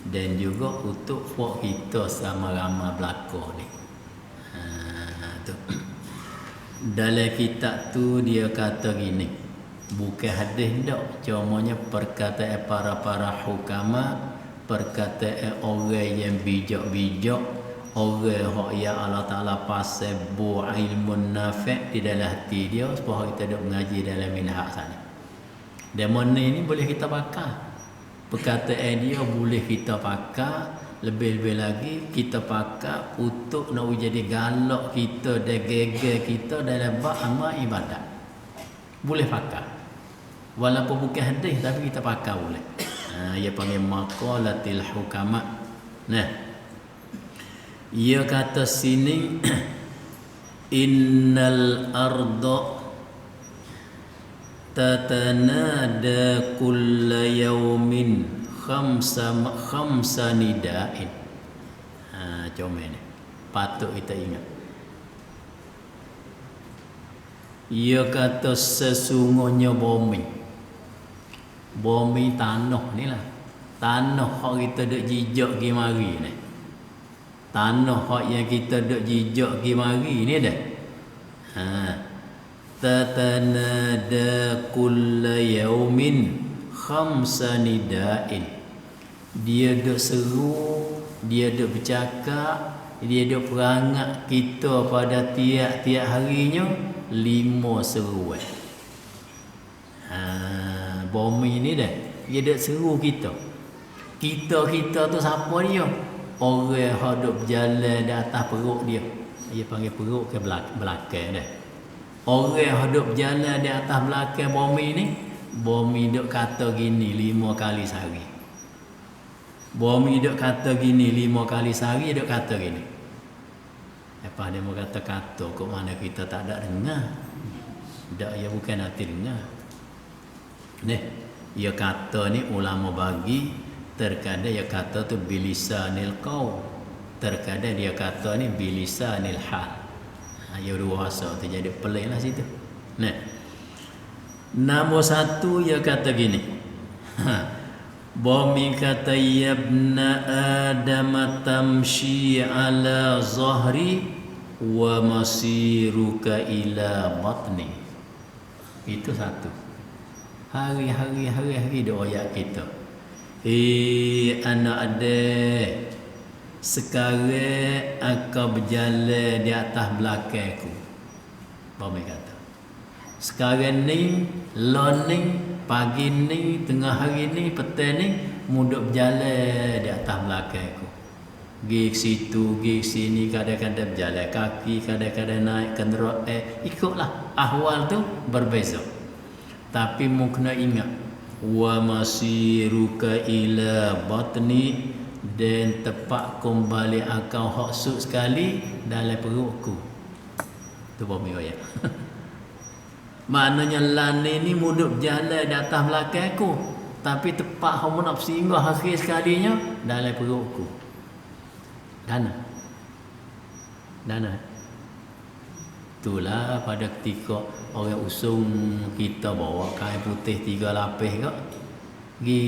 dan juga untuk folk kita sama ramai belakang ni. Tu. Dalam kitab tu dia kata gini, bukan hadis dak, cumanya perkataan para hukama, perkataan orang yang bijak-bijak, orang yang Allah Ta'ala pasal bu ilmu nafi' di dalam hati dia supaya kita duk mengaji dalam minhaj sana. Dan mana ni boleh kita pakai. Perkataan dia boleh kita pakai, lebih-lebih lagi kita pakai untuk nak jadi galak kita dan geger kita dalam bab amal ibadat. Boleh pakai. Walaupun bukan hadis tapi kita pakai boleh. Ia panggil maqalatil hukama. Nah, ia kata sini innal arda tatanada kulla yaumin khamsa nida'in. Cuma ni patut kita ingat. Ia kata sesungguhnya bumi tanah ni lah, tanah hak kita duk jijak pergi mari ni, tanah hak yang kita duk jijak pergi mari ni dah. Tatanada kulla yaumin khamsa nida'in. Dia duk seru, dia duk bercakap, dia duk perangat kita pada tiap-tiap harinya 5 seruan. Bumi ni dah, dia duk seru kita. Kita tu siapa dia? Orang yang duk berjalan di atas perut dia. Dia panggil perut ke belakang dah. Orang yang duk berjalan di atas belakang bumi ni, bumi duk kata gini 5 kali sehari. Bumi duk kata gini 5 kali sehari, duk kata gini. Apa dia mau kata-kata, kok mana kita tak ada dengar? Tak, ya bukan hati dengar. Nih, ia kata ni ulama bagi, terkadang ia kata tu bilisanil qaul, terkadang dia kata ni bilisanil hal. Ya dua bahasa tu jadi pelik lah situ. Nah, nombor 1 ia kata gini. Bumi kata yabna adam tamshi ala zahri wa masiruka ila batni. Itu satu. Hari-hari doa ayat kita. Anak ada, sekarang aku berjalan di atas belakangku. Bumi kata. Sekarang ni, learning, pagi ni, tengah hari ni, petang ni, mudah berjalan di atas belakangku. Pergi situ, pergi sini, kadang-kadang berjalan kaki, kadang-kadang naik kenderaan. Ikutlah, ahwal tu berbeza. Tapi mu kena ingat, wa masiruka ila batni, dan tepat kembali akau hak suk sekali dalam perutku. Tu bumi ayat. Maknanya lani ni mudah berjalan di atas belakangku, tapi tepat hak nak singgah akhir sekalinya dalam perutku. Dana. Itulah pada ketika orang usung kita bawa kain putih 3 lapis kak, pergi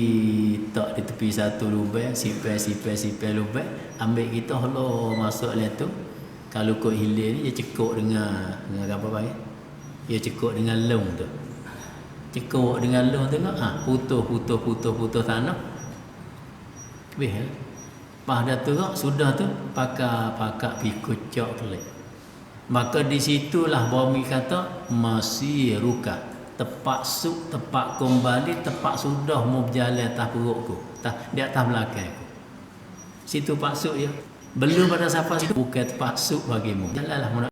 tak di tepi satu lubang, sipai lubang, ambil kita halo masuk dalam tu. Kalau kau hilir ni dia cekuk dengan apa panggil? Dia cekuk dengan lung tu. Cekuk dengan lung tengok putus tanah. Habis. Pada tu sudah tu pakai pikul cok kelik. Maka di situlah bumi kata masih ruka, tepat suk, tepat kembali, tepat sudah mau berjalan atas perutku, di atas belakangku. Situ pak suk ya. Belum pada siapa situ bukan tepat suk bagimu. Jalanlah